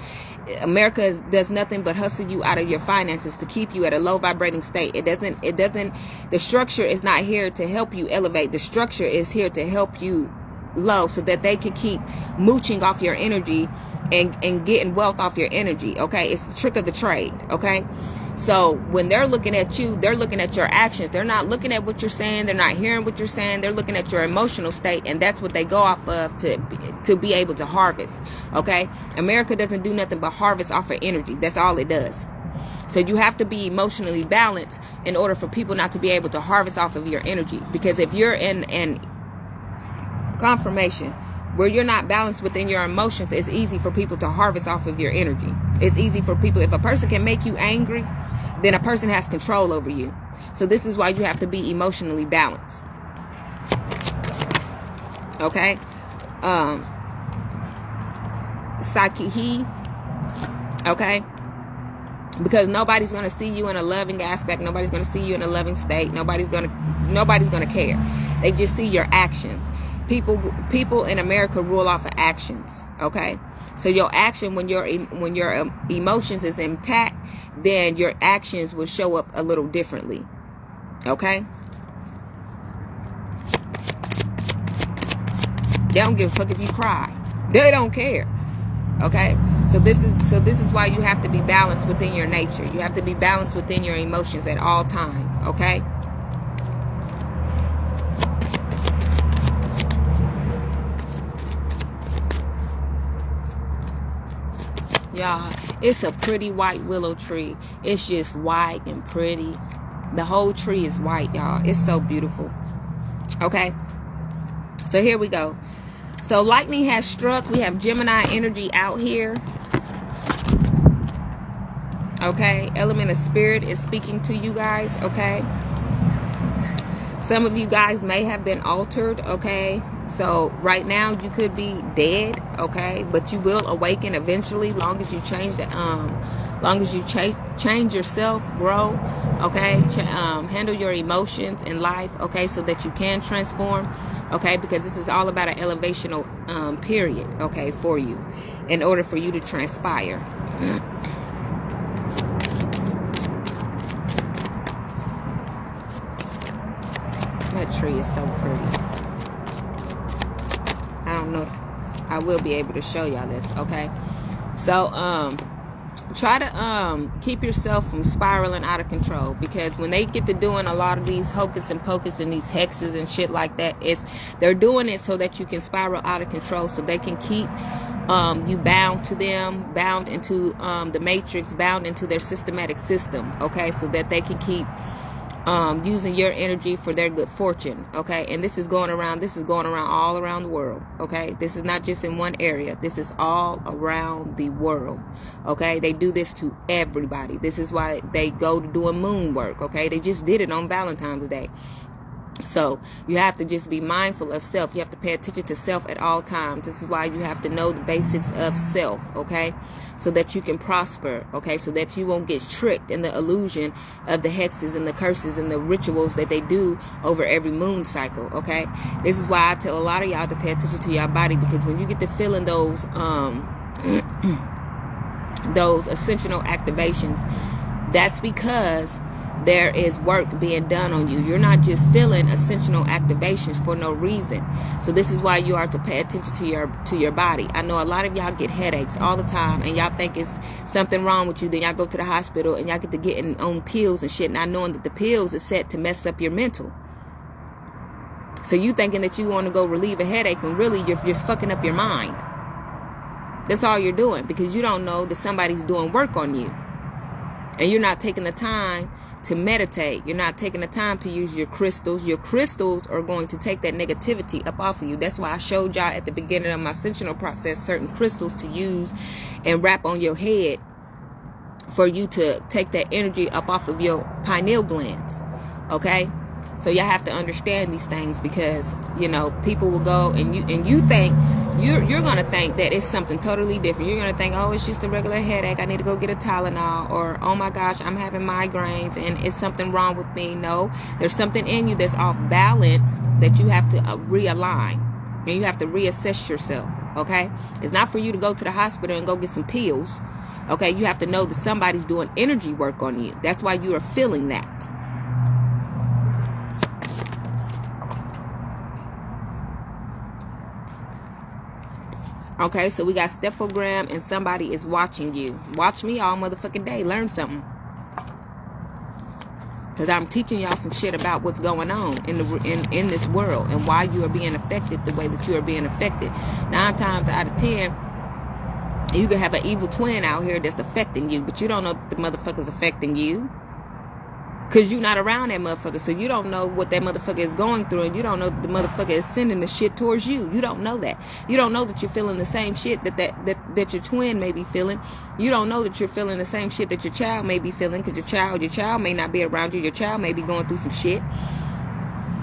America does nothing but hustle you out of your finances to keep you at a low vibrating state. It doesn't, the structure is not here to help you elevate. The structure is here to help you low, so that they can keep mooching off your energy and getting wealth off your energy. Okay, it's the trick of the trade. Okay, so when they're looking at you, they're looking at your actions. They're not looking at what you're saying. They're not hearing what you're saying. They're looking at your emotional state, and that's what they go off of to be able to harvest. Okay, America doesn't do nothing but harvest off of energy. That's all it does. So you have to be emotionally balanced in order for people not to be able to harvest off of your energy. Because if you're in confirmation where you're not balanced within your emotions, it's easy for people to harvest off of your energy. It's easy for people. If a person can make you angry, then a person has control over you. So this is why you have to be emotionally balanced. Okay? Psyche. Okay? Because nobody's going to see you in a loving aspect. Nobody's going to see you in a loving state. Nobody's going to care. They just see your actions. People in America rule off of actions. Okay, so your action, when your emotions is intact, then your actions will show up a little differently. Okay, they don't give a fuck if you cry. They don't care. Okay, so this is why you have to be balanced within your nature. You have to be balanced within your emotions at all time. Okay. Y'all, it's a pretty white willow tree. It's just white and pretty. The whole tree is white, y'all. It's so beautiful. Okay, so here we go. So lightning has struck. We have Gemini energy out here. Okay, element of spirit is speaking to you guys. Okay, some of you guys may have been altered. Okay, so right now you could be dead. Okay, but you will awaken eventually, long as you change change yourself, grow. Okay, handle your emotions in life. Okay, so that you can transform. Okay, because this is all about an elevational period. Okay, for you, in order for you to transpire. That tree is so pretty. I don't know if I will be able to show y'all this. Okay, so try to keep yourself from spiraling out of control, because when they get to doing a lot of these hocus and pocus and these hexes and shit like that, they're doing it so that you can spiral out of control, so they can keep you bound to them, bound into the matrix, bound into their systematic system. Okay, so that they can keep using your energy for their good fortune. Okay, and this is going around all around the world. Okay, this is not just in one area. This is all around the world. Okay, they do this to everybody. This is why they go to doing moon work. Okay, they just did it on Valentine's Day. So you have to just be mindful of self. You have to pay attention to self at all times. This is why you have to know the basics of self, okay? So that you can prosper, okay? So that you won't get tricked in the illusion of the hexes and the curses and the rituals that they do over every moon cycle, okay? This is why I tell a lot of y'all to pay attention to your body, because when you get to feeling those those ascensional activations, that's because there is work being done on you. You're not just feeling ascensional activations for no reason. So this is why you are to pay attention to your body. I know a lot of y'all get headaches all the time, and y'all think it's something wrong with you. Then y'all go to the hospital and y'all get to getting on pills and shit, not knowing that the pills is set to mess up your mental. So you thinking that you want to go relieve a headache when really you're just fucking up your mind. That's all you're doing, because you don't know that somebody's doing work on you. And you're not taking the time to meditate. You're not taking the time to use your crystals. Your crystals are going to take that negativity up off of you. That's why I showed y'all at the beginning of my ascensional process certain crystals to use and wrap on your head for you to take that energy up off of your pineal glands. Okay? So y'all have to understand these things, because, you know, people will go and you think you're going to think that it's something totally different. You're going to think, oh, it's just a regular headache. I need to go get a Tylenol. Or, oh my gosh, I'm having migraines and it's something wrong with me. No, there's something in you that's off balance that you have to realign. And you have to reassess yourself. Okay? It's not for you to go to the hospital and go get some pills. Okay? You have to know that somebody's doing energy work on you. That's why you are feeling that. Okay, so we got stephogram and somebody is watching you. Watch me all motherfucking day. Learn something. Because I'm teaching y'all some shit about what's going on in this world and why you are being affected the way that you are being affected. 9 times out of 10, you could have an evil twin out here that's affecting you, but you don't know that the motherfucker's affecting you. Because you're not around that motherfucker. So you don't know what that motherfucker is going through. And you don't know that the motherfucker is sending the shit towards you. You don't know that. You don't know that you're feeling the same shit that your twin may be feeling. You don't know that you're feeling the same shit that your child may be feeling. Because your child may not be around you. Your child may be going through some shit.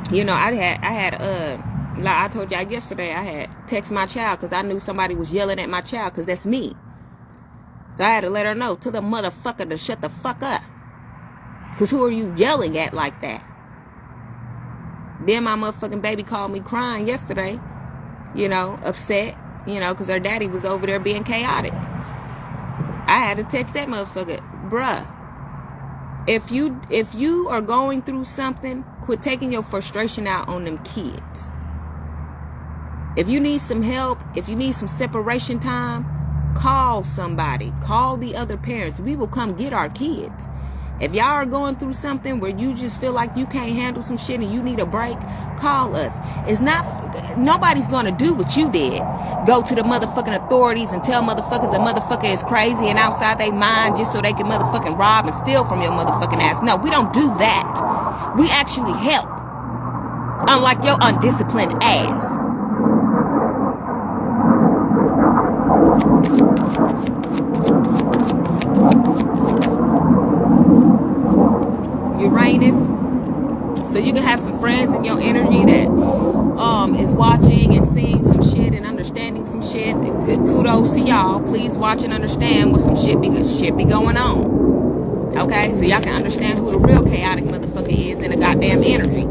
You know, like I told y'all yesterday, I had text my child because I knew somebody was yelling at my child, because that's me. So I had to let her know, to the motherfucker, to shut the fuck up. Because who are you yelling at like that? Then my motherfucking baby called me crying yesterday, you know, upset, you know, because her daddy was over there being chaotic. I had to text that motherfucker, bruh, if you are going through something, quit taking your frustration out on them kids. If you need some help, if you need some separation time, call somebody. Call the other parents. We will come get our kids. If y'all are going through something where you just feel like you can't handle some shit and you need a break, call us. Nobody's gonna do what you did. Go to the motherfucking authorities and tell motherfuckers a motherfucker is crazy and outside they mind just so they can motherfucking rob and steal from your motherfucking ass. No, we don't do that. We actually help. Unlike your undisciplined ass. Uranus. So you can have some friends in your energy that is watching and seeing some shit and understanding some shit. Kudos to y'all. Please watch and understand what some shit be going on. Okay? So y'all can understand who the real chaotic motherfucker is in a goddamn energy.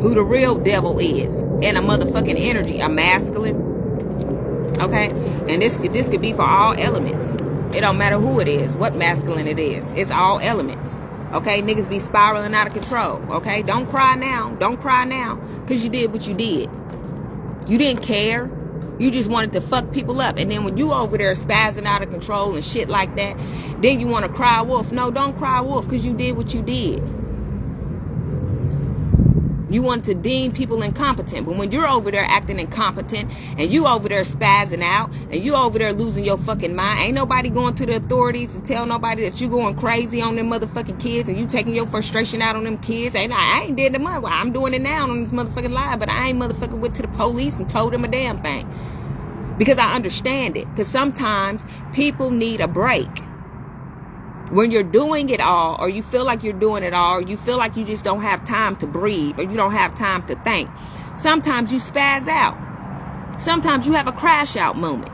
Who the real devil is in a motherfucking energy. A masculine. Okay? And this could be for all elements. It don't matter who it is, what masculine it is. It's all elements. Okay? Niggas be spiraling out of control. Okay? Don't cry now. Don't cry now. Because you did what you did. You didn't care. You just wanted to fuck people up. And then when you over there spazzing out of control and shit like that, then you want to cry wolf. No, don't cry wolf, because you did what you did. You want to deem people incompetent. But when you're over there acting incompetent and you over there spazzing out and you over there losing your fucking mind, ain't nobody going to the authorities to tell nobody that you going crazy on them motherfucking kids and you taking your frustration out on them kids. I ain't did the mother. I'm doing it now on this motherfucking live, but I ain't motherfucking went to the police and told them a damn thing. Because I understand it. Because sometimes people need a break. When you're doing it all, or you feel like you're doing it all, or you feel like you just don't have time to breathe, or you don't have time to think, sometimes you spaz out. Sometimes you have a crash out moment.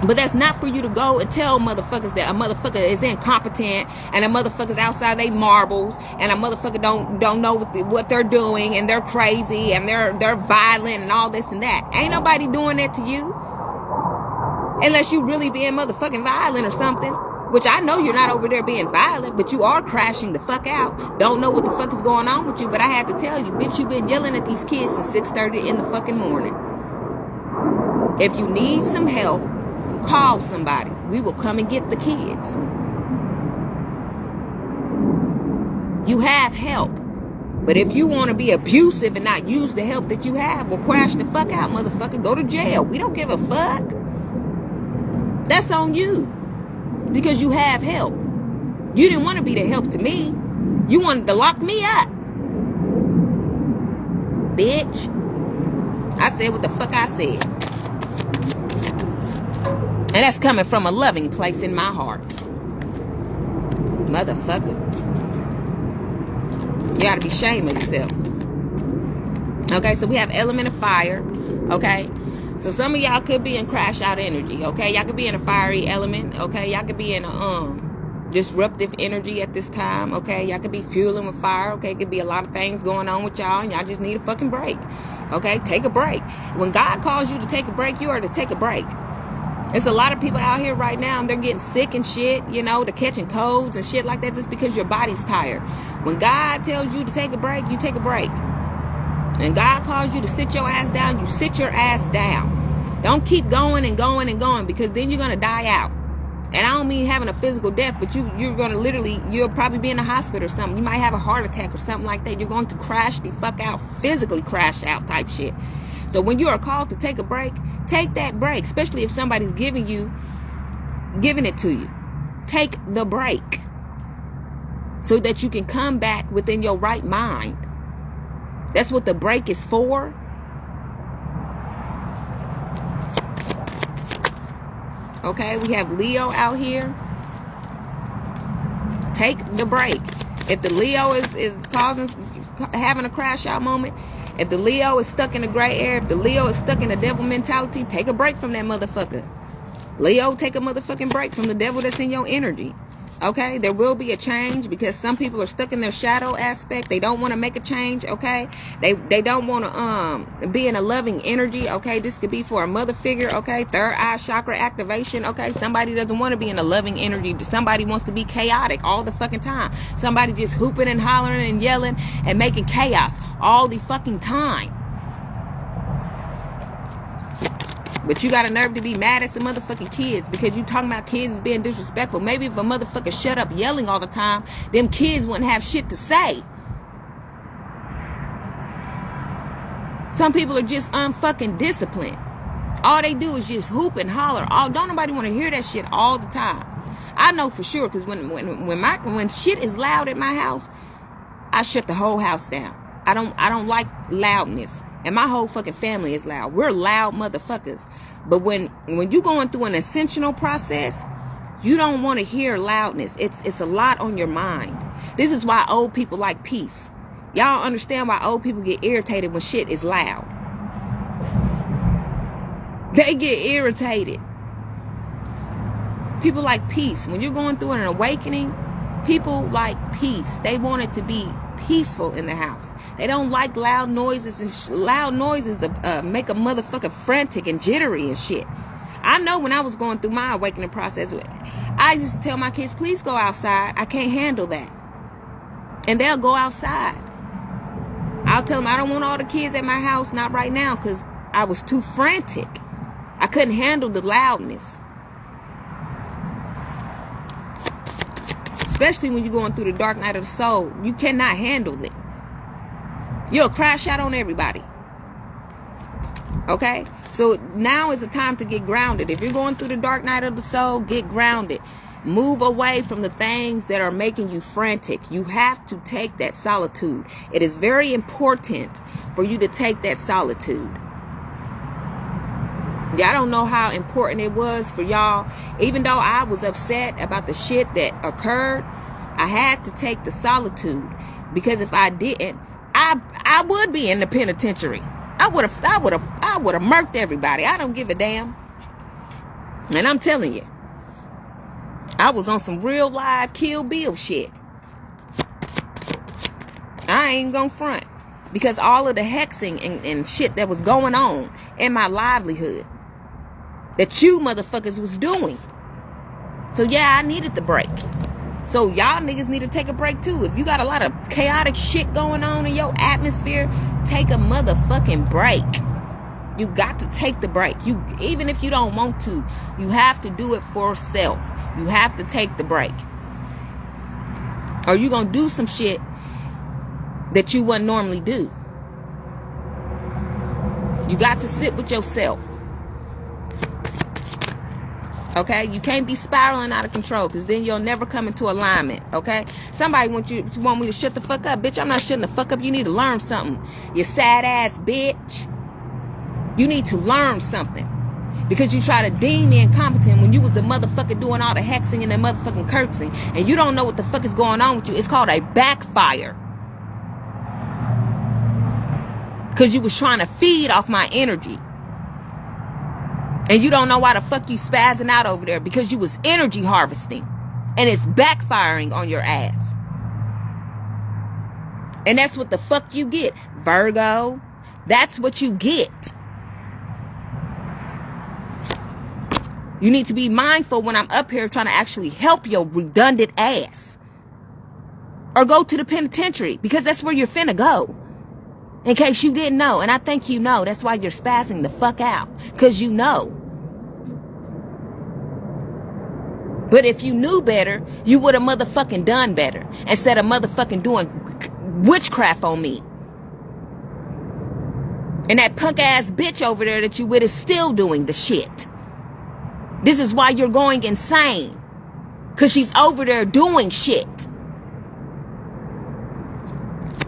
But that's not for you to go and tell motherfuckers that a motherfucker is incompetent and a motherfucker's outside they marbles and a motherfucker don't know what they're doing and they're crazy and they're violent and all this and that. Ain't nobody doing that to you. Unless you really being motherfucking violent or something. Which I know you're not over there being violent, but you are crashing the fuck out. Don't know what the fuck is going on with you, but I have to tell you, bitch, you've been yelling at these kids since 6:30 in the fucking morning. If you need some help, call somebody. We will come and get the kids. You have help. But if you want to be abusive and not use the help that you have, well, crash the fuck out, motherfucker. Go to jail. We don't give a fuck. That's on you. Because you have help. You didn't want to be the help to me. You wanted to lock me up. Bitch. I said what the fuck I said. And that's coming from a loving place in my heart. Motherfucker. You gotta be ashamed of yourself. Okay, so we have element of fire. Okay, so some of y'all could be in crash out energy. Okay, y'all could be in a fiery element. Okay, y'all could be in a disruptive energy at this time. Okay, y'all could be fueling with fire. Okay, it could be a lot of things going on with y'all, and y'all just need a fucking break. Okay, take a break. When God calls you to take a break, you are to take a break. There's a lot of people out here right now, and they're getting sick and shit, you know, they're catching colds and shit like that just because your body's tired. When God tells you to take a break, you take a break. And God calls you to sit your ass down, you sit your ass down. Don't keep going and going and going, because then you're going to die out. And I don't mean having a physical death, but you're going to literally, you'll probably be in a hospital or something. You might have a heart attack or something like that. You're going to crash the fuck out, physically crash out type shit. So when you are called to take a break, take that break, especially if somebody's giving it to you. Take the break so that you can come back within your right mind. That's what the break is for. Okay, we have Leo out here. Take the break. If the Leo is having a crash out moment, if the Leo is stuck in the gray area, if the Leo is stuck in the devil mentality, take a break from that motherfucker. Leo, take a motherfucking break from the devil that's in your energy. Okay, there will be a change, because some people are stuck in their shadow aspect. They don't want to make a change. Okay, they don't want to be in a loving energy. Okay, this could be for a mother figure. Okay, third eye chakra activation. Okay, somebody doesn't want to be in a loving energy. Somebody wants to be chaotic all the fucking time. Somebody just hooping and hollering and yelling and making chaos all the fucking time. But you got a nerve to be mad at some motherfucking kids because you talking about kids as being disrespectful. Maybe if a motherfucker shut up yelling all the time, them kids wouldn't have shit to say. Some people are just unfucking disciplined. All they do is just hoop and holler. Don't nobody want to hear that shit all the time. I know for sure, because when shit is loud at my house, I shut the whole house down. I don't like loudness. And my whole fucking family is loud. We're loud motherfuckers. But when you're going through an ascensional process, you don't want to hear loudness. It's a lot on your mind. This is why old people like peace. Y'all understand why old people get irritated when shit is loud. They get irritated. People like peace. When you're going through an awakening, people like peace. They want it to be peaceful in the house. They don't like loud noises, and loud noises make a motherfucker frantic and jittery and shit. I know when I was going through my awakening process, I used to tell my kids, please go outside. I can't handle that. And they'll go outside. I'll tell them I don't want all the kids at my house, not right now, because I was too frantic. I couldn't handle the loudness. Especially when you're going through the dark night of the soul. You cannot handle it. You'll crash out on everybody. Okay? So now is the time to get grounded. If you're going through the dark night of the soul, get grounded. Move away from the things that are making you frantic. You have to take that solitude. It is very important for you to take that solitude. Y'all don't know how important it was for y'all. Even though I was upset about the shit that occurred, I had to take the solitude, because if I didn't, I would be in the penitentiary. I would have murked everybody. I don't give a damn. And I'm telling you, I was on some real live Kill Bill shit. I ain't gonna front, because all of the hexing and shit that was going on in my livelihood that you motherfuckers was doing. So yeah, I needed the break. So y'all niggas need to take a break too. If you got a lot of chaotic shit going on in your atmosphere, take a motherfucking break. You got to take the break. Even if you don't want to, you have to do it for self. You have to take the break. Or you gonna do some shit that you wouldn't normally do. You got to sit with yourself. Okay? You can't be spiraling out of control, because then you'll never come into alignment. Okay? Somebody want me to shut the fuck up. Bitch, I'm not shutting the fuck up. You need to learn something. You sad ass bitch. You need to learn something. Because you try to deem me incompetent when you was the motherfucker doing all the hexing and the motherfucking cursing. And you don't know what the fuck is going on with you. It's called a backfire. Because you was trying to feed off my energy. And you don't know why the fuck you spazzing out over there. Because you was energy harvesting. And it's backfiring on your ass. And that's what the fuck you get, Virgo. That's what you get. You need to be mindful when I'm up here trying to actually help your redundant ass. Or go to the penitentiary, because that's where you're finna go. In case you didn't know, and I think you know. That's why you're spazzing the fuck out. Because you know. But if you knew better, you would have motherfucking done better. Instead of motherfucking doing witchcraft on me. And that punk ass bitch over there that you with is still doing the shit. This is why you're going insane. Because she's over there doing shit.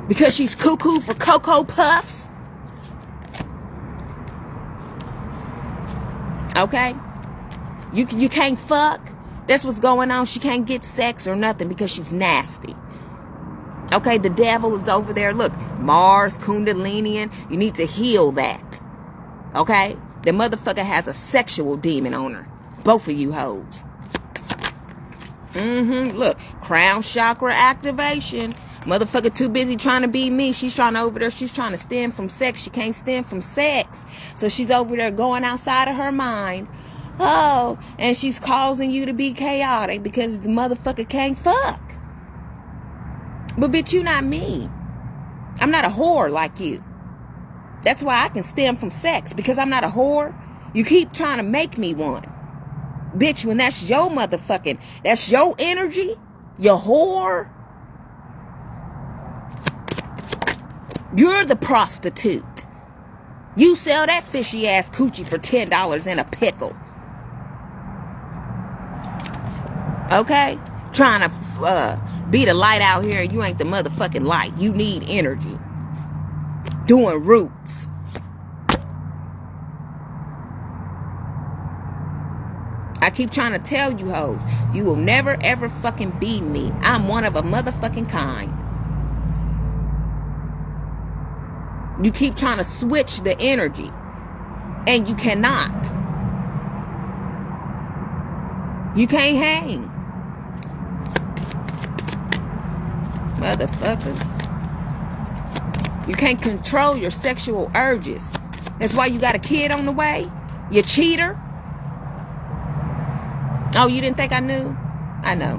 Because she's cuckoo for Cocoa Puffs. Okay? You can't fuck. That's what's going on. She can't get sex or nothing because she's nasty. Okay? The devil is over there. Look, Mars, Kundalinian. You need to heal that. Okay? The motherfucker has a sexual demon on her. Both of you hoes. Look, crown chakra activation. Motherfucker too busy trying to be me. She's trying to stem from sex. She can't stem from sex. So she's over there going outside of her mind. Oh, and she's causing you to be chaotic because the motherfucker can't fuck. But bitch, you not me. I'm not a whore like you. That's why I can stem from sex, because I'm not a whore. You keep trying to make me one. Bitch, when that's your motherfucking, that's your energy, your whore. You're the prostitute. You sell that fishy ass coochie for $10 in a pickle. Okay? Trying to be the light out here. You ain't the motherfucking light. You need energy. Doing roots. I keep trying to tell you hoes, you will never ever fucking be me. I'm one of a motherfucking kind. You keep trying to switch the energy. And you cannot. You can't hang. Motherfuckers. You can't control your sexual urges. That's why you got a kid on the way. You cheater. Oh, you didn't think I knew? I know.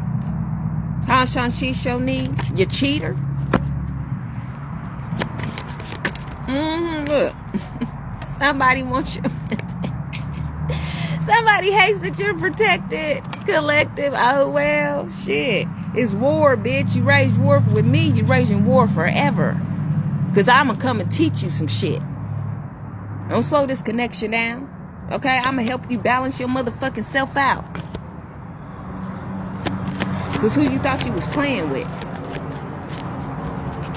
How Shanshi show need? You cheater. Look. Somebody wants you. Somebody hates that you're protected. Collective. Oh, well, shit. It's war, bitch. You raise war with me. You're raising war forever. Because I'm going to come and teach you some shit. Don't slow this connection down. Okay? I'm going to help you balance your motherfucking self out. Because who you thought you was playing with?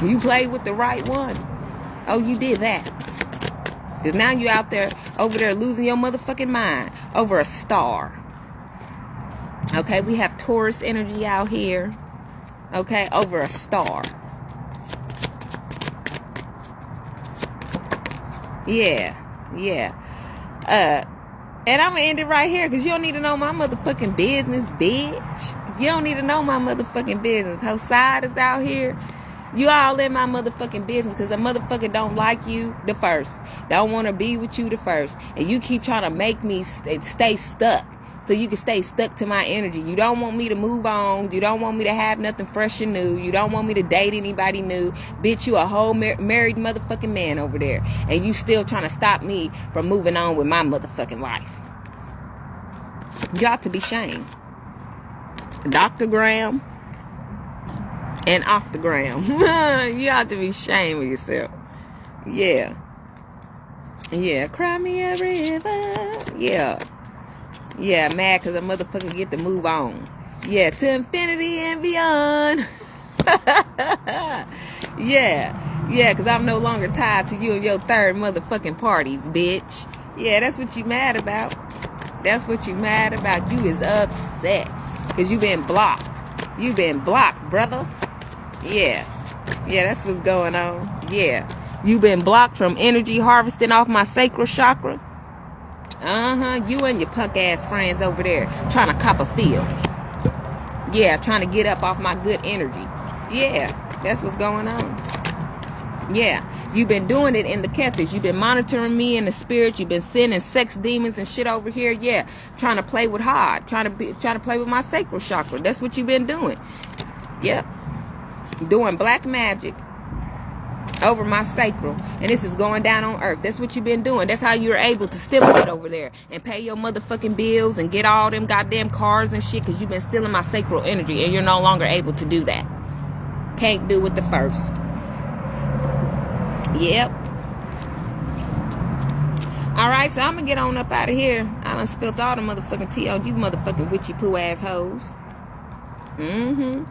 You played with the right one. Oh, you did that. Because now you out there, over there, losing your motherfucking mind over a star. Okay, we have Taurus energy out here. Okay, over a star. Yeah. And I'm going to end it right here because you don't need to know my motherfucking business, bitch. You don't need to know my motherfucking business. How side is out here. You all in my motherfucking business because a motherfucker don't like you the first. Don't want to be with you the first. And you keep trying to make me stay stuck so you can stay stuck to my energy. You don't want me to move on. You don't want me to have nothing fresh and new. You don't want me to date anybody new. Bitch, you a whole married motherfucking man over there. And you still trying to stop me from moving on with my motherfucking life. You ought to be shamed. Dr. Graham. and off the ground. You ought to be ashamed of yourself. Yeah. Yeah, cry me a river. Yeah. Yeah, mad because a motherfucker get to move on. Yeah, to infinity and beyond. Yeah. Yeah, because I'm no longer tied to you and your third motherfucking parties, bitch. Yeah, that's what you mad about. That's what you mad about. You is upset because you been blocked. You been blocked, brother. Yeah. Yeah, that's what's going on. Yeah. You been blocked from energy harvesting off my sacral chakra. You and your punk ass friends over there trying to cop a feel. Yeah, trying to get up off my good energy. Yeah, that's what's going on. Yeah, you've been doing it in the Catholics. You've been monitoring me in the spirit. You've been sending sex demons and shit over here. Yeah, trying to play with Hod, trying to play with my sacral chakra. That's what you've been doing. Yep, doing black magic over my sacral, and this is going down on earth. That's what you've been doing. That's how you're able to stimulate over there and pay your motherfucking bills and get all them goddamn cars and shit, because you've been stealing my sacral energy, and you're no longer able to do that. Can't do it the first. Yep. Alright, so I'm gonna get on up out of here. I done spilt all the motherfucking tea on you motherfucking witchy poo assholes. You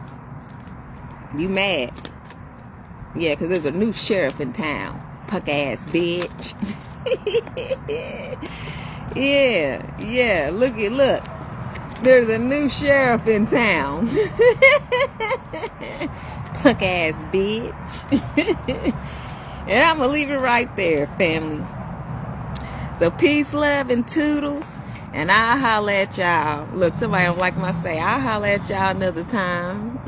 mad. Yeah, because there's a new sheriff in town. Punk ass bitch. Yeah. Look. There's a new sheriff in town. Punk ass bitch. And I'm going to leave it right there, family. So peace, love, and toodles. And I'll holler at y'all. Look, somebody don't like my say. I'll holler at y'all another time.